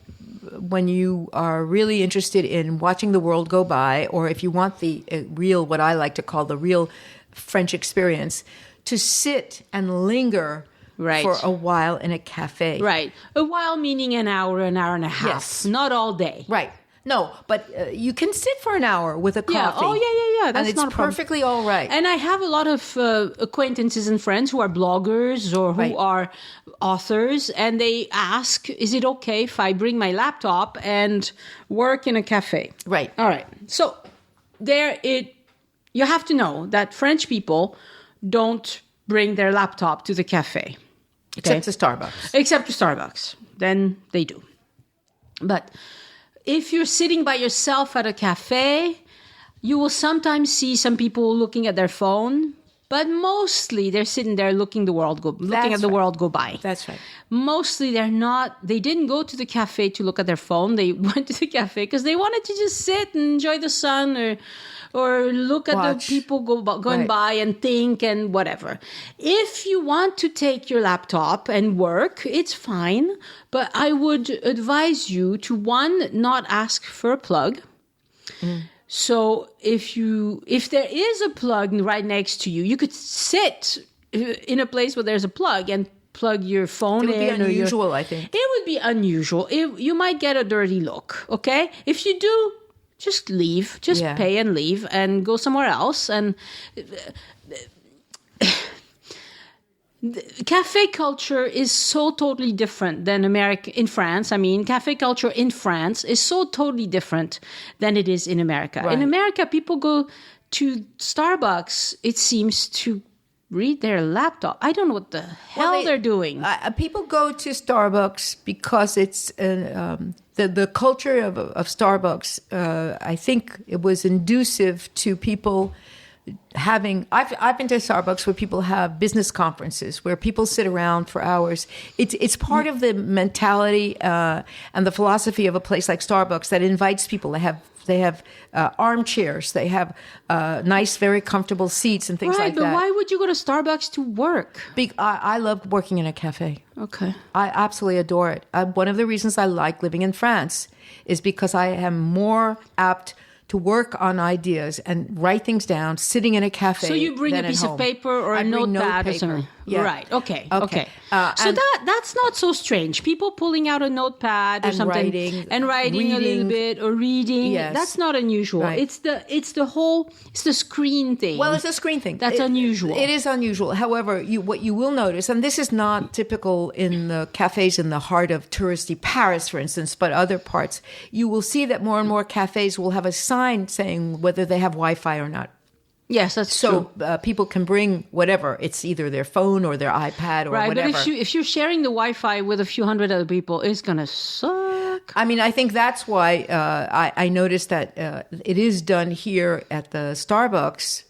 when you are really interested in watching the world go by, or if you want the real, what I like to call the real French experience, to sit and linger for a while in a cafe. Right. A while meaning an hour and a half. Yes. Not all day. Right. No, but you can sit for an hour with a coffee. Yeah. Oh, yeah. That's and not it's perfectly all right. And I have a lot of acquaintances and friends who are bloggers or who are authors, and they ask, is it okay if I bring my laptop and work in a cafe? Right. All right. So you have to know that French people don't bring their laptop to the cafe. Except to Starbucks. Except to Starbucks. Then they do. But if you're sitting by yourself at a cafe, you will sometimes see some people looking at their phone, but mostly they're sitting there looking at the world go by. That's right. Mostly they didn't go to the cafe to look at their phone. They went to the cafe because they wanted to just sit and enjoy the sun or look at the people going by and think and whatever. If you want to take your laptop and work, it's fine. But I would advise you to, one, not ask for a plug. Mm. So if there is a plug right next to you, you could sit in a place where there's a plug and plug your phone in. It would be unusual, I think. It would be unusual. You might get a dirty look, okay? If you do, just leave. Just pay and leave and go somewhere else. And cafe culture is so totally different than in France. I mean, cafe culture in France is so totally different than it is in America. Right. In America, people go to Starbucks, it seems, to read their laptop. I don't know what the hell they're doing. People go to Starbucks because it's the culture of Starbucks. I think it was inducive to people having. I've been to Starbucks where people have business conferences where people sit around for hours. It's part of the mentality and the philosophy of a place like Starbucks that invites people. They have armchairs. They have nice, very comfortable seats and things like that. Right, but why would you go to Starbucks to work? I love working in a cafe. Okay. I absolutely adore it. One of the reasons I like living in France is because I am more apt to work on ideas and write things down sitting in a cafe. So you bring a piece of paper or a notepad or something. Yeah. Right. Okay. So that's not so strange. People pulling out a notepad or something and writing a little bit or reading. Yes. That's not unusual. Right. It's the screen thing. Well, it's a screen thing. That's unusual. It is unusual. However, what you will notice, and this is not typical in the cafes in the heart of touristy Paris, for instance, but other parts, you will see that more and more cafes will have a sign saying whether they have Wi-Fi or not. Yes, that's true. So people can bring whatever. It's either their phone or their iPad or whatever. Right, but if you're sharing the Wi-Fi with a few hundred other people, it's going to suck. back? I mean, I think that's why I noticed that it is done here at the Starbucks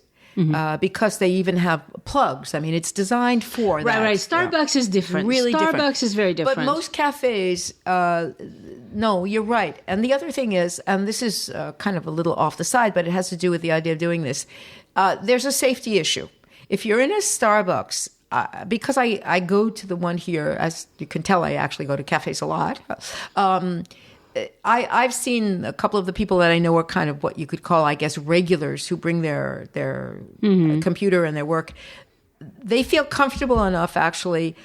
because they even have plugs. I mean, it's designed for that. Right. Starbucks is different. Really Starbucks different. is very different. But most cafes, no, you're right. And the other thing is, and this is kind of a little off the side, but it has to do with the idea of doing this. There's a safety issue. If you're in a Starbucks, because I go to the one here, as you can tell, I actually go to cafes a lot. I've seen a couple of the people that I know are kind of what you could call, I guess, regulars who bring their computer and their work. They feel comfortable enough, actually,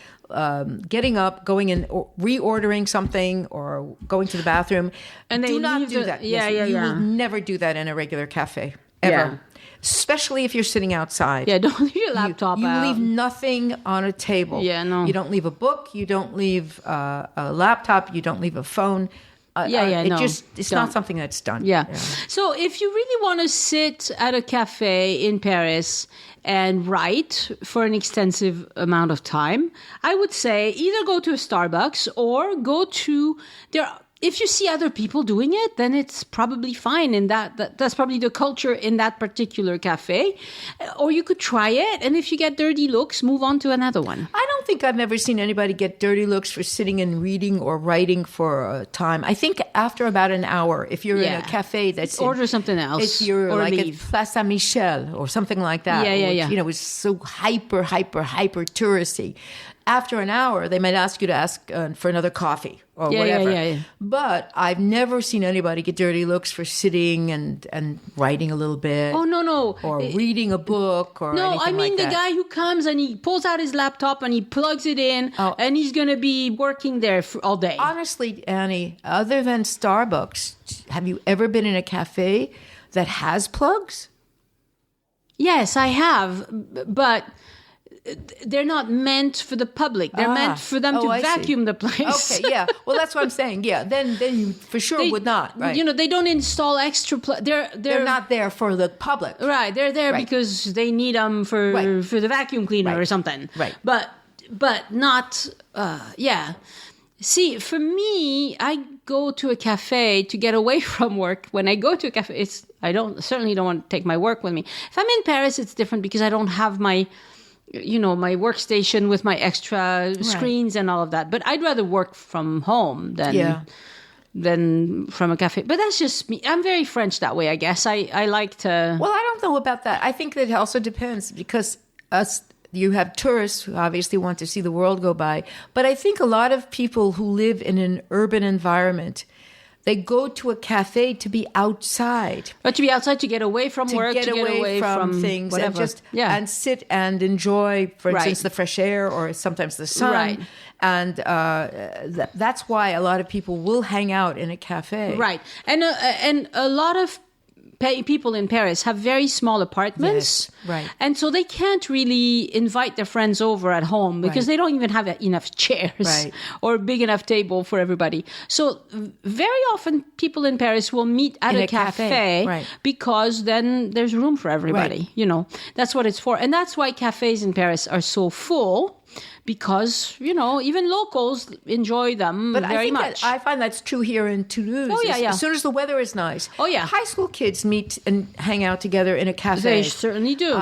getting up, going in, or reordering something, or going to the bathroom. And they do not do that. Yeah. You will never do that in a regular cafe, ever. Yeah. Especially if you're sitting outside. Yeah, don't leave your laptop You out. leave nothing on a table. Yeah, no. You don't leave a book. You don't leave a laptop. You don't leave a phone. It's not something that's done. Yeah. So if you really want to sit at a cafe in Paris and write for an extensive amount of time, I would say either go to a Starbucks or go to if you see other people doing it, then it's probably fine. And that's probably the culture in that particular cafe. Or you could try it. And if you get dirty looks, move on to another one. I don't think I've ever seen anybody get dirty looks for sitting and reading or writing for a time. I think after about an hour, if you're in a cafe that's order something else. If you're or like leave. at Place Saint-Michel or something like that. Yeah. You know, it's so hyper touristy. After an hour, they might ask you to ask for another coffee or whatever. Yeah. But I've never seen anybody get dirty looks for sitting and writing a little bit. Oh, no. Or reading a book or No, anything I mean like that. the guy who comes and he pulls out his laptop and he plugs it in and he's going to be working there all day. Honestly, Annie, other than Starbucks, have you ever been in a cafe that has plugs? Yes, I have, but they're not meant for the public. They're meant for them to vacuum the place. Okay, yeah. Well, that's what I'm saying. Yeah, then you for sure would not. Right. You know, they don't install extra plugs. They're not there for the public. Right. They're there because they need them for the vacuum cleaner or something. Right. But not. See, for me, I go to a cafe to get away from work. When I go to a cafe, I certainly don't want to take my work with me. If I'm in Paris, it's different because I don't have my workstation with my extra screens and all of that. But I'd rather work from home than from a cafe. But that's just me. I'm very French that way, I guess. I like to... Well, I don't know about that. I think that it also depends because you have tourists who obviously want to see the world go by. But I think a lot of people who live in an urban environment, they go to a cafe to be outside. But to be outside, to get away from work, to get away from things, whatever. And sit and enjoy, for instance, the fresh air or sometimes the sun. Right. And that's why a lot of people will hang out in a cafe. Right. And a lot of people in Paris have very small apartments. Yes, right. And so they can't really invite their friends over at home because they don't even have enough chairs or a big enough table for everybody. So very often people in Paris will meet at a cafe because then there's room for everybody. Right. You know, that's what it's for. And that's why cafes in Paris are so full. Because, even locals enjoy them very much. I find that's true here in Toulouse. Oh, yeah. As soon as the weather is nice. Oh, yeah. High school kids meet and hang out together in a cafe. They certainly do.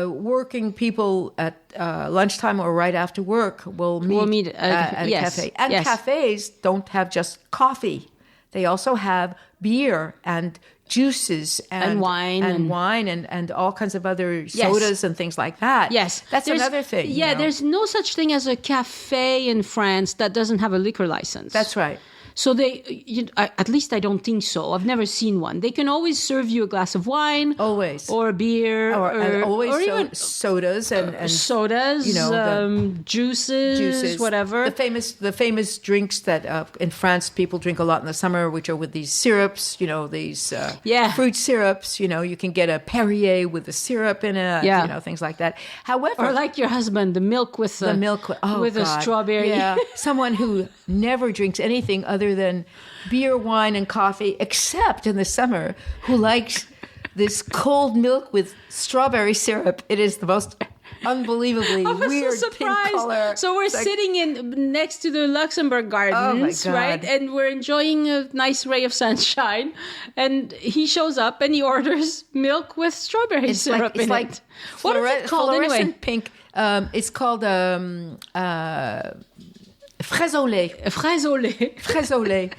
Working people at lunchtime or right after work will meet at a cafe. And cafes don't have just coffee. They also have beer and juices and wine and all kinds of other sodas and things like that. Yes. That's another thing. Yeah, there's no such thing as a cafe in France that doesn't have a liquor license. That's right. So at least I don't think so. I've never seen one. They can always serve you a glass of wine. Always. Or a beer. Or even sodas, sodas juices, whatever. The famous drinks that in France people drink a lot in the summer, which are with these syrups, these fruit syrups. You can get a Perrier with the syrup in it, things like that. However... Or like your husband, the milk with a strawberry. Yeah, someone who never drinks anything other than beer, wine, and coffee, except in the summer, who likes this cold milk with strawberry syrup. It is the most unbelievably I was weird so pink surprised. color. So we're sitting in next to the Luxembourg Gardens, God. right? And we're enjoying a nice ray of sunshine. And he shows up and he orders milk with strawberry syrup in it. What is it called fluorescent anyway? pink. It's called fraise au lait. Fraise au lait. Fraise au lait.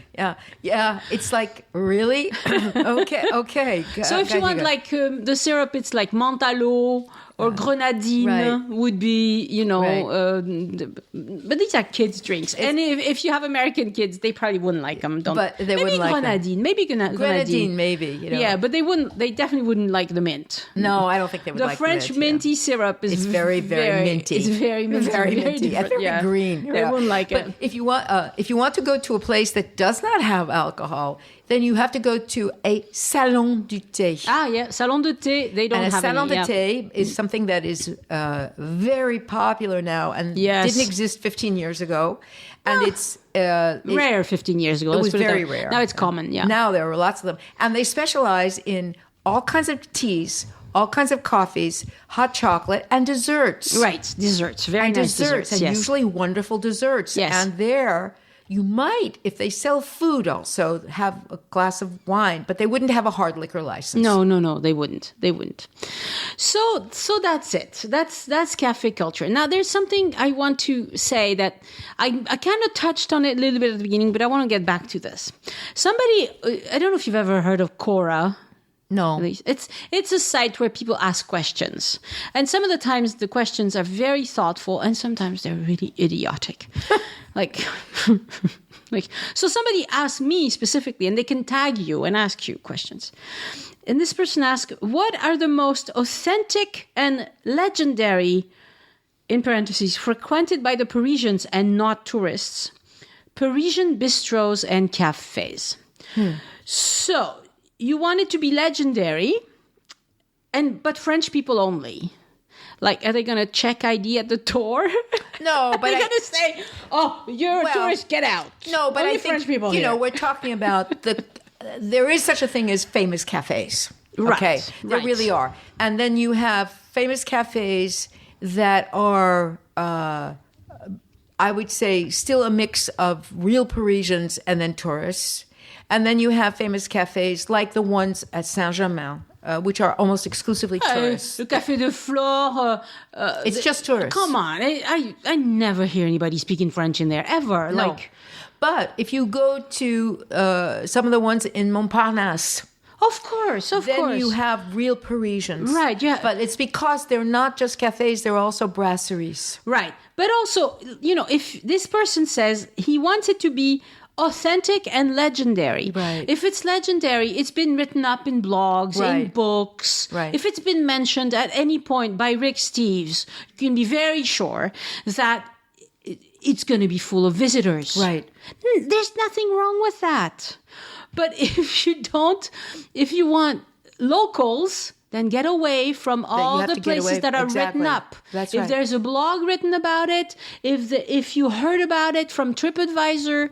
Yeah. It's like, really? Okay. So if you want like the syrup, it's like Mentalo or Grenadine would be, but these are kids' drinks. And if you have American kids, they probably wouldn't like them. But they maybe wouldn't like Grenadine. them. Maybe Grenadine, maybe. Yeah, but they definitely wouldn't like the mint. No, I don't think they would like French the mint. minty syrup is It's very minty. It's very minty. Very minty. And very green. They wouldn't like it. But if you want to go to a place that does not have alcohol, then you have to go to a salon du thé. Ah, yeah, salon de thé. They don't have salon any. de thé is something that is very popular now and didn't exist 15 years ago. And it's rare 15 years ago. It was very rare. Now it's common, yeah. Now there are lots of them. And they specialize in all kinds of teas, all kinds of coffees, hot chocolate, and desserts. Right, desserts. Very nice desserts. And yes. usually wonderful desserts. Yes. And there you might, if they sell food also, have a glass of wine, but they wouldn't have a hard liquor license. No, they wouldn't. So that's it. That's cafe culture. Now there's something I want to say that I kind of touched on it a little bit at the beginning, but I want to get back to this. Somebody, I don't know if you've ever heard of Quora. No. It's a site where people ask questions. And some of the times the questions are very thoughtful and sometimes they're really idiotic. So somebody asked me specifically, and they can tag you and ask you questions. And this person asked, what are the most authentic and legendary, in parentheses, frequented by the Parisians and not tourists, Parisian bistros and cafes? So you want it to be legendary, but French people only. Like, are they going to check ID at the door? No, but they're going to say, "Oh, you're a tourist, get out." No, but only I think French people. We're talking about there is such a thing as famous cafes. Right, okay, there really are, and then you have famous cafes that are, I would say, still a mix of real Parisians and then tourists. And then you have famous cafes like the ones at Saint-Germain, which are almost exclusively tourists. Le Café de Flore. It's just tourists. Come on. I never hear anybody speaking French in there, ever. No. But if you go to some of the ones in Montparnasse, of course. Then you have real Parisians. Right, yeah. But it's because they're not just cafes, they're also brasseries. Right. But also, if this person says he wants it to be authentic and legendary. Right. If it's legendary, it's been written up in blogs, in books. Right. If it's been mentioned at any point by Rick Steves, you can be very sure that it's going to be full of visitors. Right. There's nothing wrong with that. But if you want locals, then get away from all the places that are written up. That's if right. there's a blog written about it, if you heard about it from TripAdvisor,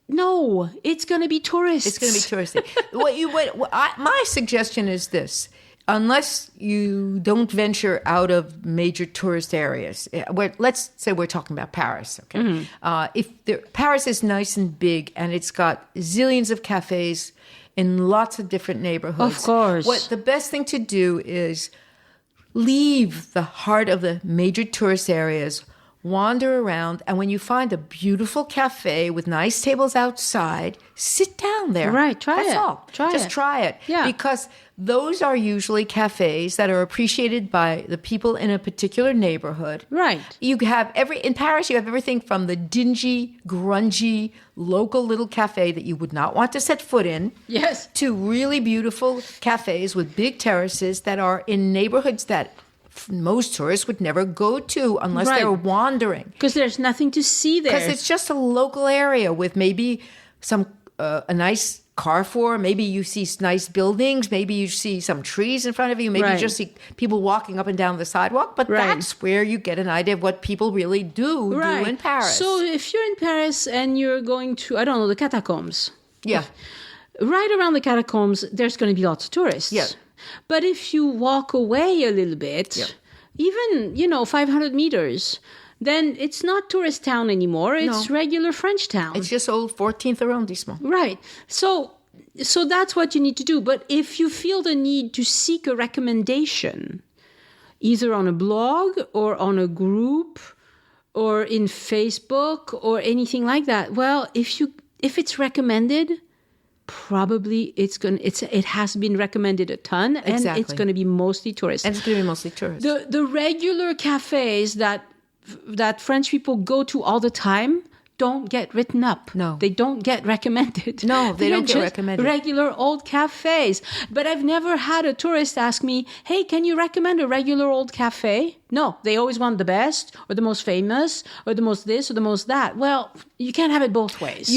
no, it's going to be tourists. It's going to be touristy. My suggestion is this. Unless you don't venture out of major tourist areas, let's say we're talking about Paris, okay? Mm-hmm. Paris is nice and big, and it's got zillions of cafes in lots of different neighborhoods. Of course. The best thing to do is leave the heart of the major tourist areas, wander around, and when you find a beautiful cafe with nice tables outside, sit down there. Right, try it. That's all. Just try it. Yeah. Because those are usually cafes that are appreciated by the people in a particular neighborhood. Right. In Paris, you have everything from the dingy, grungy, local little cafe that you would not want to set foot in. Yes. To really beautiful cafes with big terraces that are in neighborhoods that most tourists would never go to unless they were wandering. Because there's nothing to see there. Because it's just a local area with maybe a nice Carrefour. Maybe you see nice buildings. Maybe you see some trees in front of you. Maybe you just see people walking up and down the sidewalk. But that's where you get an idea of what people really do in Paris. So if you're in Paris and you're going to, I don't know, the catacombs. Yeah. Right around the catacombs, there's going to be lots of tourists. Yeah. But if you walk away a little bit, even, 500 meters, then it's not tourist town anymore. It's regular French town. It's just old 14th arrondissement. Right. So that's what you need to do. But if you feel the need to seek a recommendation, either on a blog or on a group or in Facebook or anything like that, well, if it's recommended, probably it has been recommended a ton, and it's going to be mostly tourists. And it's going to be mostly tourists. The regular cafes that French people go to all the time don't get written up. No. They don't get recommended. No, they don't get recommended. Regular old cafes. But I've never had a tourist ask me, hey, can you recommend a regular old cafe? No, they always want the best or the most famous or the most this or the most that. Well, you can't have it both ways.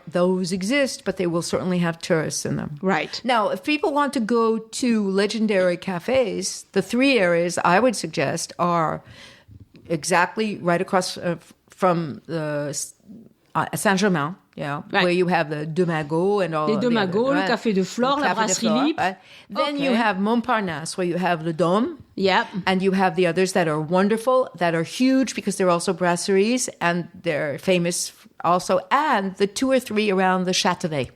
Those exist, but they will certainly have tourists in them. Right. Now, if people want to go to legendary cafes, the three areas I would suggest are exactly right across from the Saint-Germain, right. where you have the Deux Magots and all. Les Deux Magots, le Café de Flore, la Brasserie Libre. Then you have Montparnasse, where you have Le Dôme. Yep. And you have the others that are wonderful, that are huge because they're also brasseries and they're famous also. And the two or three around the Châtelet,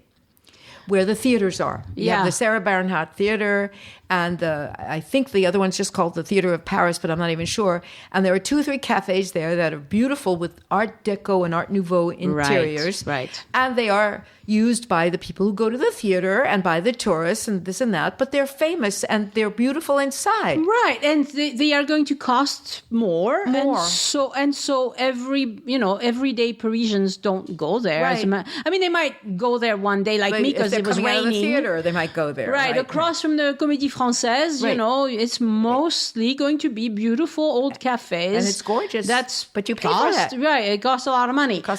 where the theaters are. You have the Sarah Bernhardt Theater, and I think the other one's just called the Theater of Paris, but I'm not even sure. And there are 2 or 3 cafes there that are beautiful with Art Deco and Art Nouveau interiors. Right. And they are used by the people who go to the theater and by the tourists and this and that, but they're famous and they're beautiful inside. Right, and they are going to cost more. And so everyday Parisians don't go there. Right. I mean, they might go there one day like me because it was raining. Out of the theater, they might go there. Right, across from the Comédie Française, it's mostly going to be beautiful old cafes. And it's gorgeous. But you pay for that. Right, it costs a lot of money. I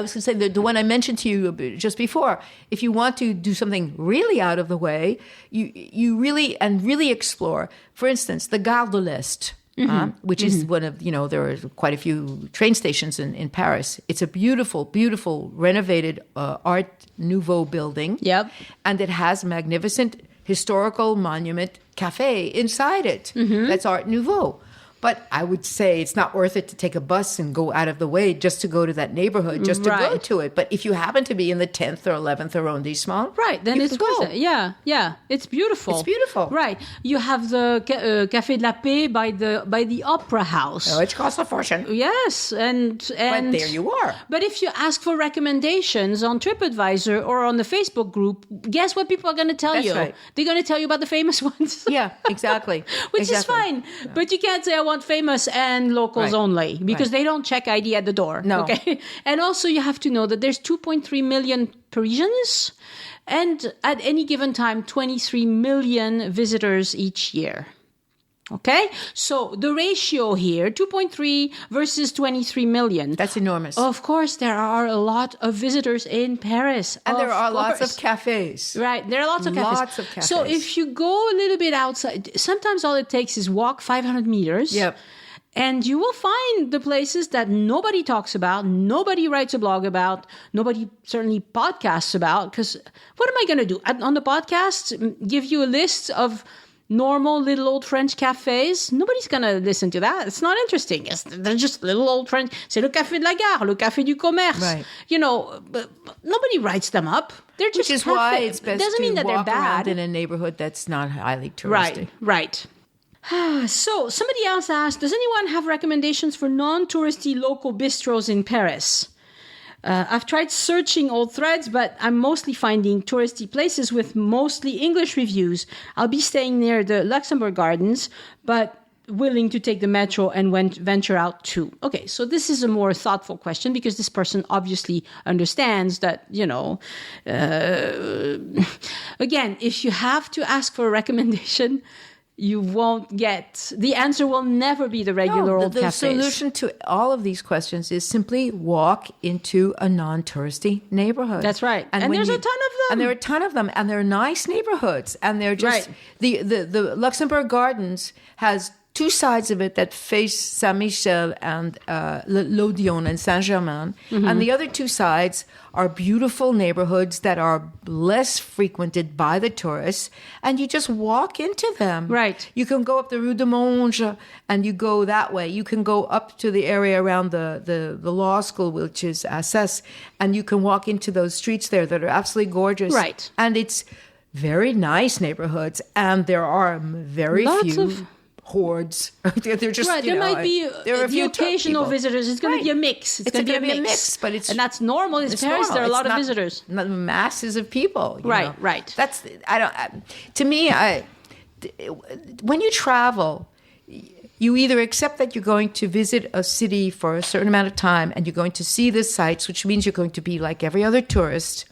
was going to say, the one I mentioned to you just before, if you want to do something really out of the way, you really explore, for instance, the Gare de l'Est, which is one of, there are quite a few train stations in Paris. It's a beautiful, beautiful, renovated Art Nouveau building. Yep. And it has a magnificent historical monument cafe inside it. That's Art Nouveau. But I would say it's not worth it to take a bus and go out of the way just to go to that neighborhood, just to go to it. But if you happen to be in the 10th or 11th arrondissement, then it's worth it. Yeah. It's beautiful. It's beautiful. Right. You have the Café de la Paix by the Opera House. Oh, it costs a fortune. Yes. And but there you are. But if you ask for recommendations on TripAdvisor or on the Facebook group, guess what people are going to tell you? Right. They're going to tell you about the famous ones. Yeah, exactly. Which is fine. Yeah. But you can't say I want famous and locals only because they don't check ID at the door. No. Okay. And also you have to know that there's 2.3 million Parisians and at any given time 23 million visitors each year. Okay? So the ratio here, 2.3 versus 23 million. That's enormous. Of course, there are a lot of visitors in Paris. And there are lots of cafes. Right. There are lots of cafes. So if you go a little bit outside, sometimes all it takes is walk 500 meters. Yep. And you will find the places that nobody talks about, nobody writes a blog about, nobody certainly podcasts about. Because what am I going to do? On the podcast, give you a list of normal little old French cafes? Nobody's going to listen to that. It's not interesting. They're just little old French. C'est le Café de la Gare, le Café du Commerce. Right. But nobody writes them up. They're just Which is why it's best doesn't mean to that walk they're bad. around in a neighborhood that's not highly touristy. Right. So somebody else asked, does anyone have recommendations for non-touristy local bistros in Paris? I've tried searching old threads, but I'm mostly finding touristy places with mostly English reviews. I'll be staying near the Luxembourg Gardens, but willing to take the metro and venture out too. Okay, so this is a more thoughtful question because this person obviously understands that, again, if you have to ask for a recommendation, you won't get, the answer will never be the regular old cafes. The solution to all of these questions is simply walk into a non-touristy neighborhood. That's right. And there's a ton of them. And there are a ton of them. And they're nice neighborhoods. And they're just, the Luxembourg Gardens has two sides of it that face Saint-Michel and l'Odéon and Saint-Germain. And the other two sides are beautiful neighborhoods that are less frequented by the tourists. And you just walk into them. Right. You can go up the Rue de Monge and you go that way. You can go up to the area around the law school, which is Assas, and you can walk into those streets there that are absolutely gorgeous. Right. And it's very nice neighborhoods. And there are very few hordes. They're just right. There might be there are a the few occasional visitors. It's going to be a mix. It's going to be a mix. But it's and that's normal. In Paris, normal. there are a lot of visitors. Not masses of people. You know? Right. That's to me. When you travel, you either accept that you're going to visit a city for a certain amount of time and you're going to see the sights, which means you're going to be like every other tourist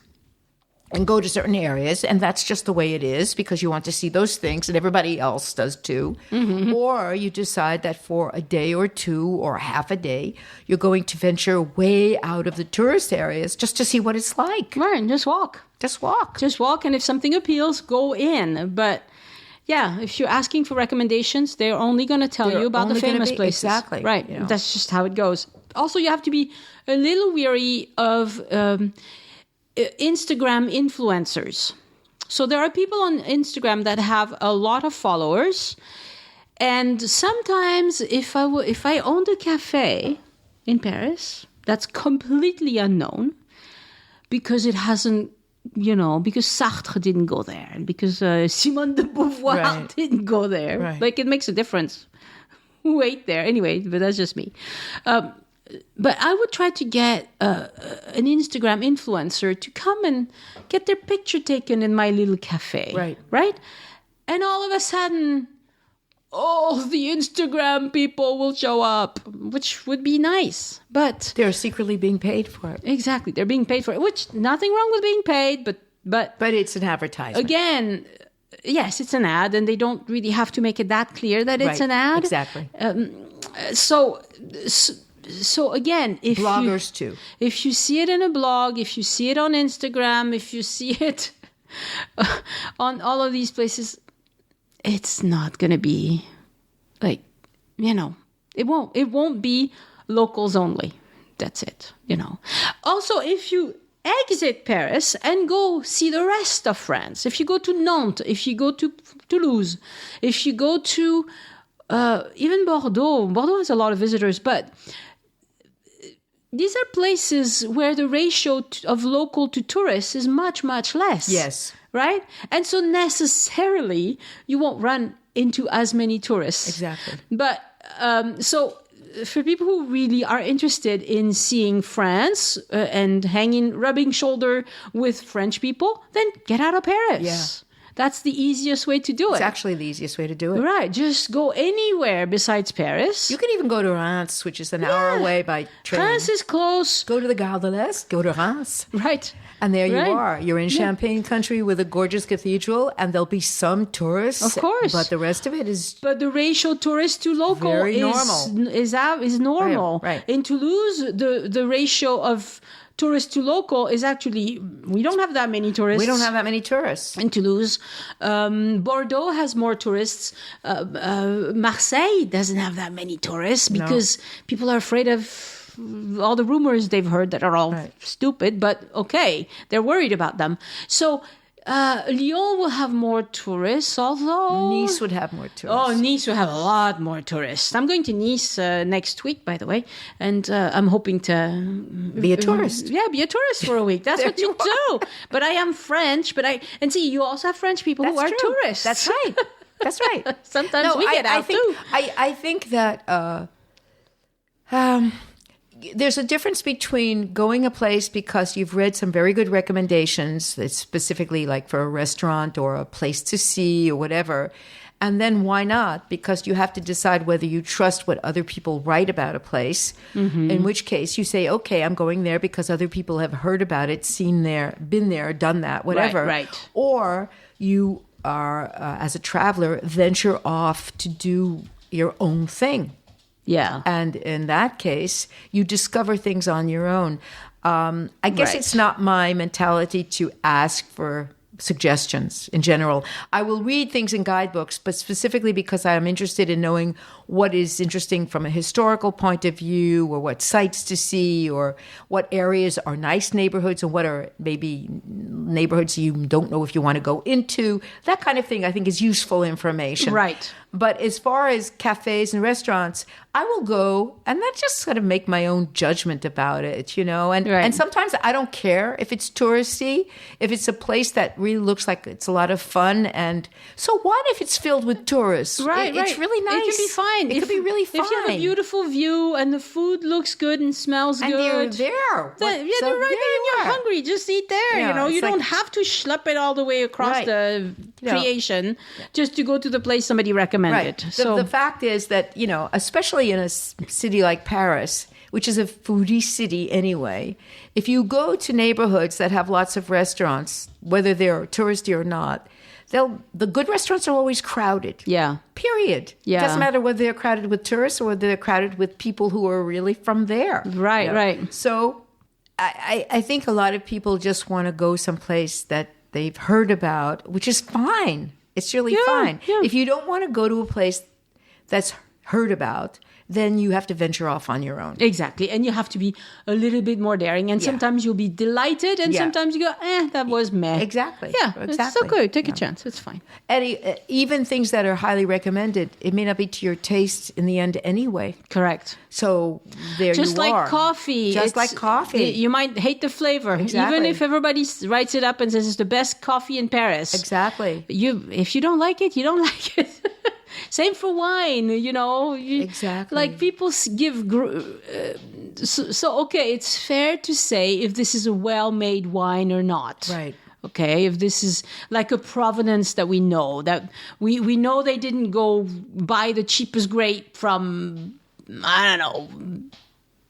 and go to certain areas, and that's just the way it is because you want to see those things, and everybody else does too. Or you decide that for a day or two or half a day, you're going to venture way out of the tourist areas just to see what it's like. Right, just walk. Just walk. Just walk, and if something appeals, go in. But yeah, if you're asking for recommendations, they're only going to tell you about the famous places. Exactly. Right, you know. That's just how it goes. Also, you have to be a little weary of Instagram influencers. So there are people on Instagram that have a lot of followers, and sometimes if I owned a cafe in Paris that's completely unknown because it hasn't, because Sartre didn't go there and because Simone de Beauvoir didn't go there, like it makes a difference who ate there anyway. But that's just me. But I would try to get an Instagram influencer to come and get their picture taken in my little cafe. Right? And all of a sudden, all the Instagram people will show up, which would be nice. But they're secretly being paid for it. Exactly. They're being paid for it, which nothing wrong with being paid, but it's an advertisement. Again, yes, it's an ad, and they don't really have to make it that clear that it's an ad. Exactly. So again, if bloggers too. If you see it in a blog, if you see it on Instagram, if you see it on all of these places, it's not going to be like, it won't be locals only. That's it, Also, if you exit Paris and go see the rest of France, if you go to Nantes, if you go to Toulouse, if you go to even Bordeaux has a lot of visitors, but these are places where the ratio of local to tourists is much, much less. Yes. Right? And so necessarily you won't run into as many tourists. Exactly. But so for people who really are interested in seeing France and rubbing shoulder with French people, then get out of Paris. Yeah. That's the easiest way to do it. It's actually the easiest way to do it. Right. Just go anywhere besides Paris. You can even go to Reims, which is an hour away by train. Reims is close. Go to the Gare de l'Est, go to Reims. Right. And there you are. You're in Champagne country with a gorgeous cathedral, and there'll be some tourists. Of course. But the rest of it is... But the ratio tourist to local is normal. Right. In Toulouse, the ratio of tourist to local is actually, we don't have that many tourists. We don't have that many tourists. In Toulouse. Bordeaux has more tourists. Marseille doesn't have that many tourists because people are afraid of all the rumors they've heard that are all stupid, but okay, they're worried about them. So Lyon will have more tourists, although... Nice would have more tourists. Oh, Nice will have a lot more tourists. I'm going to Nice next week, by the way, and I'm hoping to... Be a tourist. Be a tourist for a week. That's what you do. But I am French, and see, you also have French people who are tourists. That's right. That's right. Sometimes we get out too. I think that... there's a difference between going a place because you've read some very good recommendations, that's specifically like for a restaurant or a place to see or whatever, and then why not? Because you have to decide whether you trust what other people write about a place, in which case you say, okay, I'm going there because other people have heard about it, seen there, been there, done that, whatever. Right. Or you are, as a traveler, venture off to do your own thing. Yeah. And in that case, you discover things on your own. I guess it's not my mentality to ask for suggestions in general. I will read things in guidebooks, but specifically because I am interested in knowing what is interesting from a historical point of view, or what sites to see, or what areas are nice neighborhoods and what are maybe neighborhoods you don't know if you want to go into. That kind of thing I think is useful information. Right. But as far as cafes and restaurants, I will go and then just sort of make my own judgment about it, you know. And sometimes I don't care if it's touristy, if it's a place that really looks like it's a lot of fun. And so what if it's filled with tourists? Right. It's really nice. It can be fine. It could be really fine. If you have a beautiful view and the food looks good and smells and good. they're there. They're right there and you're hungry. Just eat there. Yeah, you know, you like, don't have to schlep it all the way across Right. the No. creation just to go to the place somebody recommended. Right. So The fact is that, you know, especially in a city like Paris, which is a foodie city anyway, if you go to neighborhoods that have lots of restaurants, whether they're touristy or not, the good restaurants are always crowded. yeah. Period. Yeah. It doesn't matter whether they're crowded with tourists or whether they're crowded with people who are really from there. Right, you know? right. So I think a lot of people just want to go someplace that they've heard about, which is fine. It's really fine. Yeah. If you don't want to go to a place that's heard about, then you have to venture off on your own. Exactly. And you have to be a little bit more daring. And sometimes you'll be delighted and Yeah. sometimes you go, that was meh. Exactly. Yeah, Exactly. it's okay. Take a chance. It's fine. And even things that are highly recommended, it may not be to your taste in the end anyway. Correct. So there Just you are. like coffee. Just like coffee. You might hate the flavor. Exactly. Even if everybody writes it up and says it's the best coffee in Paris. Exactly. If you don't like it, you don't like it. Same for wine, you know. Exactly. Like people give... So, okay, it's fair to say if this is a well-made wine or not. Right. Okay, if this is like a provenance that we know, that we know they didn't go buy the cheapest grape from, I don't know,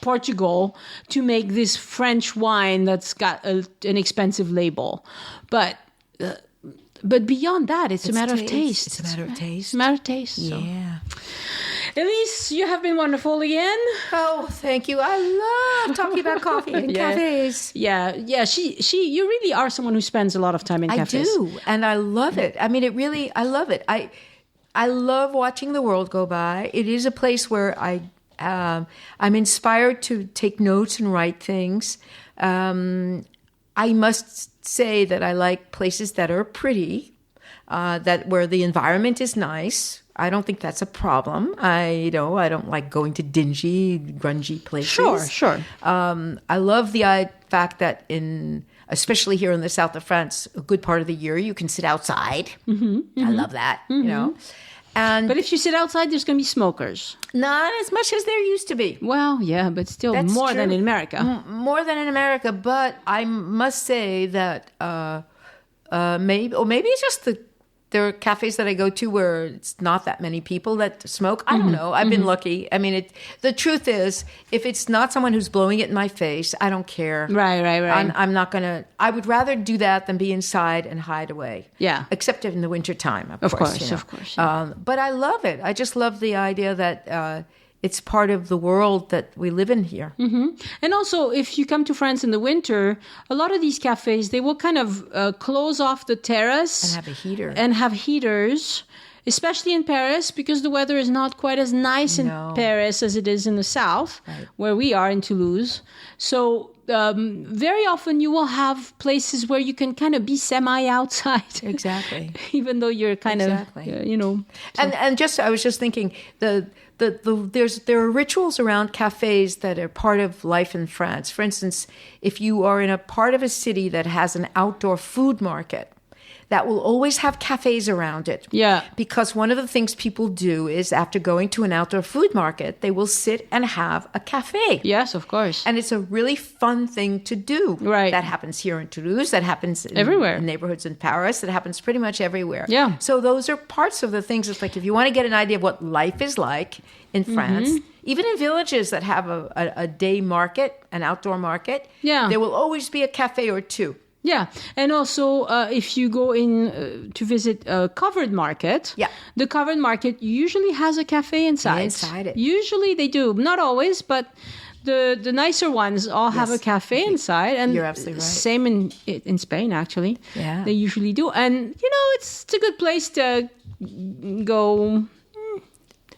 Portugal to make this French wine that's got an expensive label. But beyond that, it's a matter of taste. It's a matter of taste. It's a matter of taste. So. Yeah. Elise, you have been wonderful again. Oh, thank you. I love talking about coffee and cafes. Yeah. You really are someone who spends a lot of time in cafes. I do, and I love it. I mean, I love it. I love watching the world go by. It is a place where I'm inspired to take notes and write things. I must say that I like places that are pretty, where the environment is nice. I don't think that's a problem. I don't like going to dingy, grungy places. Sure. I love the fact that especially here in the south of France, a good part of the year you can sit outside. I love that, you know. But if you sit outside, there's going to be smokers. Not as much as there used to be. Well, yeah, but still That's more than true. in America. More than in America, but I must say that maybe it's just there are cafes that I go to where it's not that many people that smoke. I don't know. I've been lucky. I mean, the truth is, if it's not someone who's blowing it in my face, I don't care. Right. I'm not going to... I would rather do that than be inside and hide away. Yeah. Except in the wintertime, Of course. course. Yeah. But I love it. I just love the idea that... it's part of the world that we live in here. And also, if you come to France in the winter, a lot of these cafes, they will kind of close off the terrace. And have a heater. And have heaters, especially in Paris, because the weather is not quite as nice in Paris as it is in the south, where we are in Toulouse. So very often you will have places where you can kind of be semi-outside. Exactly. Even though you're kind of, you know. And just, I was just thinking, there are rituals around cafes that are part of life in France. For instance, if you are in a part of a city that has an outdoor food market, that will always have cafes around it. Yeah. Because one of the things people do is after going to an outdoor food market, they will sit and have a cafe. Yes, of course. And it's a really fun thing to do. Right. That happens here in Toulouse. That happens everywhere. In neighborhoods in Paris. That happens pretty much everywhere. Yeah. So those are parts of the things. It's like if you want to get an idea of what life is like in France, even in villages that have a day market, an outdoor market, there will always be a cafe or two. Yeah, and also if you go in to visit a covered market, the covered market usually has a cafe inside. Inside it. Usually they do, not always, but The nicer ones all have a cafe inside, and you're absolutely right. Same in Spain, actually. Yeah, they usually do, and it's a good place to go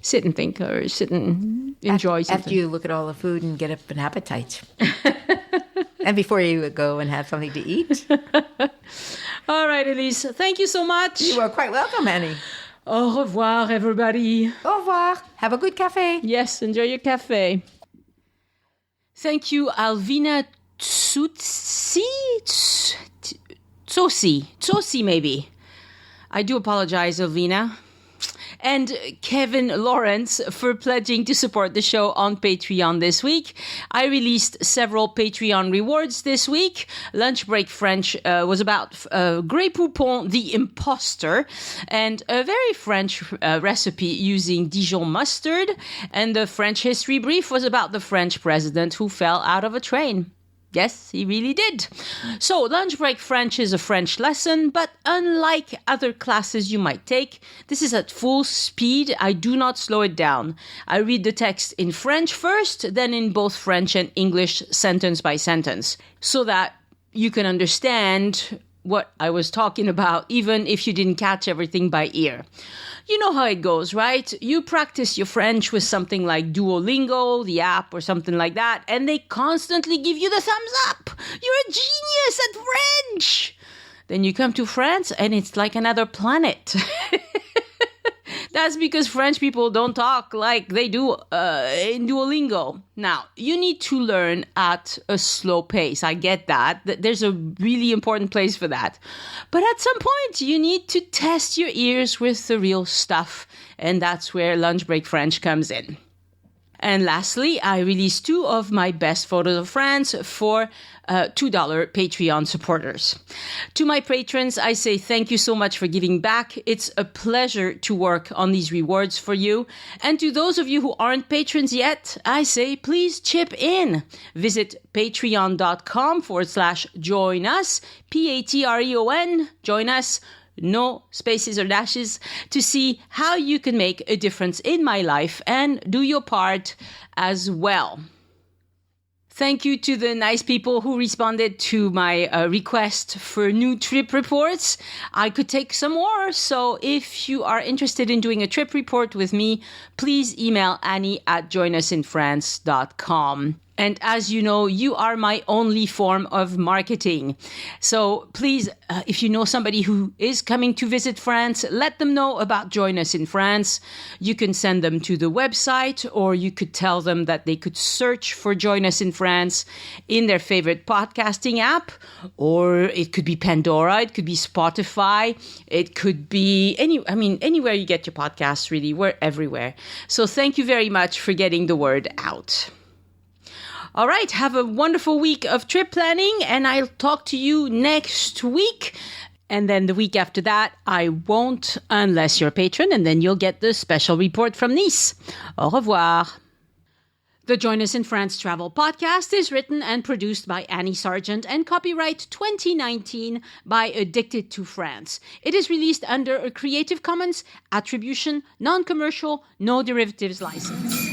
sit and think or sit and enjoy something. After you look at all the food and get up an appetite, and before you go and have something to eat. All right, Elise, thank you so much. You are quite welcome, Annie. Au revoir, everybody. Au revoir. Have a good cafe. Yes, enjoy your cafe. Thank you, Alvina Tsotsi, maybe. I do apologize, Alvina. And Kevin Lawrence for pledging to support the show on Patreon this week. I released several Patreon rewards this week. Lunch Break French was about Grey Poupon the Imposter, and a very French recipe using Dijon mustard. And the French History Brief was about the French president who fell out of a train. Yes, he really did. So, Lunch Break French is a French lesson, but unlike other classes you might take, this is at full speed. I do not slow it down. I read the text in French first, then in both French and English, sentence by sentence, so that you can understand what I was talking about, even if you didn't catch everything by ear. You know how it goes, right? You practice your French with something like Duolingo, the app, or something like that, and they constantly give you the thumbs up. You're a genius at French. Then you come to France, and it's like another planet. That's because French people don't talk like they do in Duolingo. Now, you need to learn at a slow pace. I get that. There's a really important place for that. But at some point, you need to test your ears with the real stuff. And that's where Lunch Break French comes in. And lastly, I released 2 of my best photos of France for $2 Patreon supporters. To my patrons, I say thank you so much for giving back. It's a pleasure to work on these rewards for you. And to those of you who aren't patrons yet, I say please chip in. Visit patreon.com/join us, Patreon, join us. No spaces or dashes, to see how you can make a difference in my life and do your part as well. Thank you to the nice people who responded to my request for new trip reports. I could take some more, so if you are interested in doing a trip report with me, please email Annie@joinusinfrance.com. And as you know, you are my only form of marketing. So please, if you know somebody who is coming to visit France, let them know about Join Us in France. You can send them to the website, or you could tell them that they could search for Join Us in France in their favorite podcasting app, or it could be Pandora, it could be Spotify, it could be anywhere you get your podcasts, really. We're everywhere. So thank you very much for getting the word out. All right, have a wonderful week of trip planning, and I'll talk to you next week. And then the week after that, I won't, unless you're a patron, and then you'll get the special report from Nice. Au revoir. The Join Us in France Travel Podcast is written and produced by Annie Sargent and copyright 2019 by Addicted to France. It is released under a Creative Commons Attribution, Non-Commercial, No Derivatives license.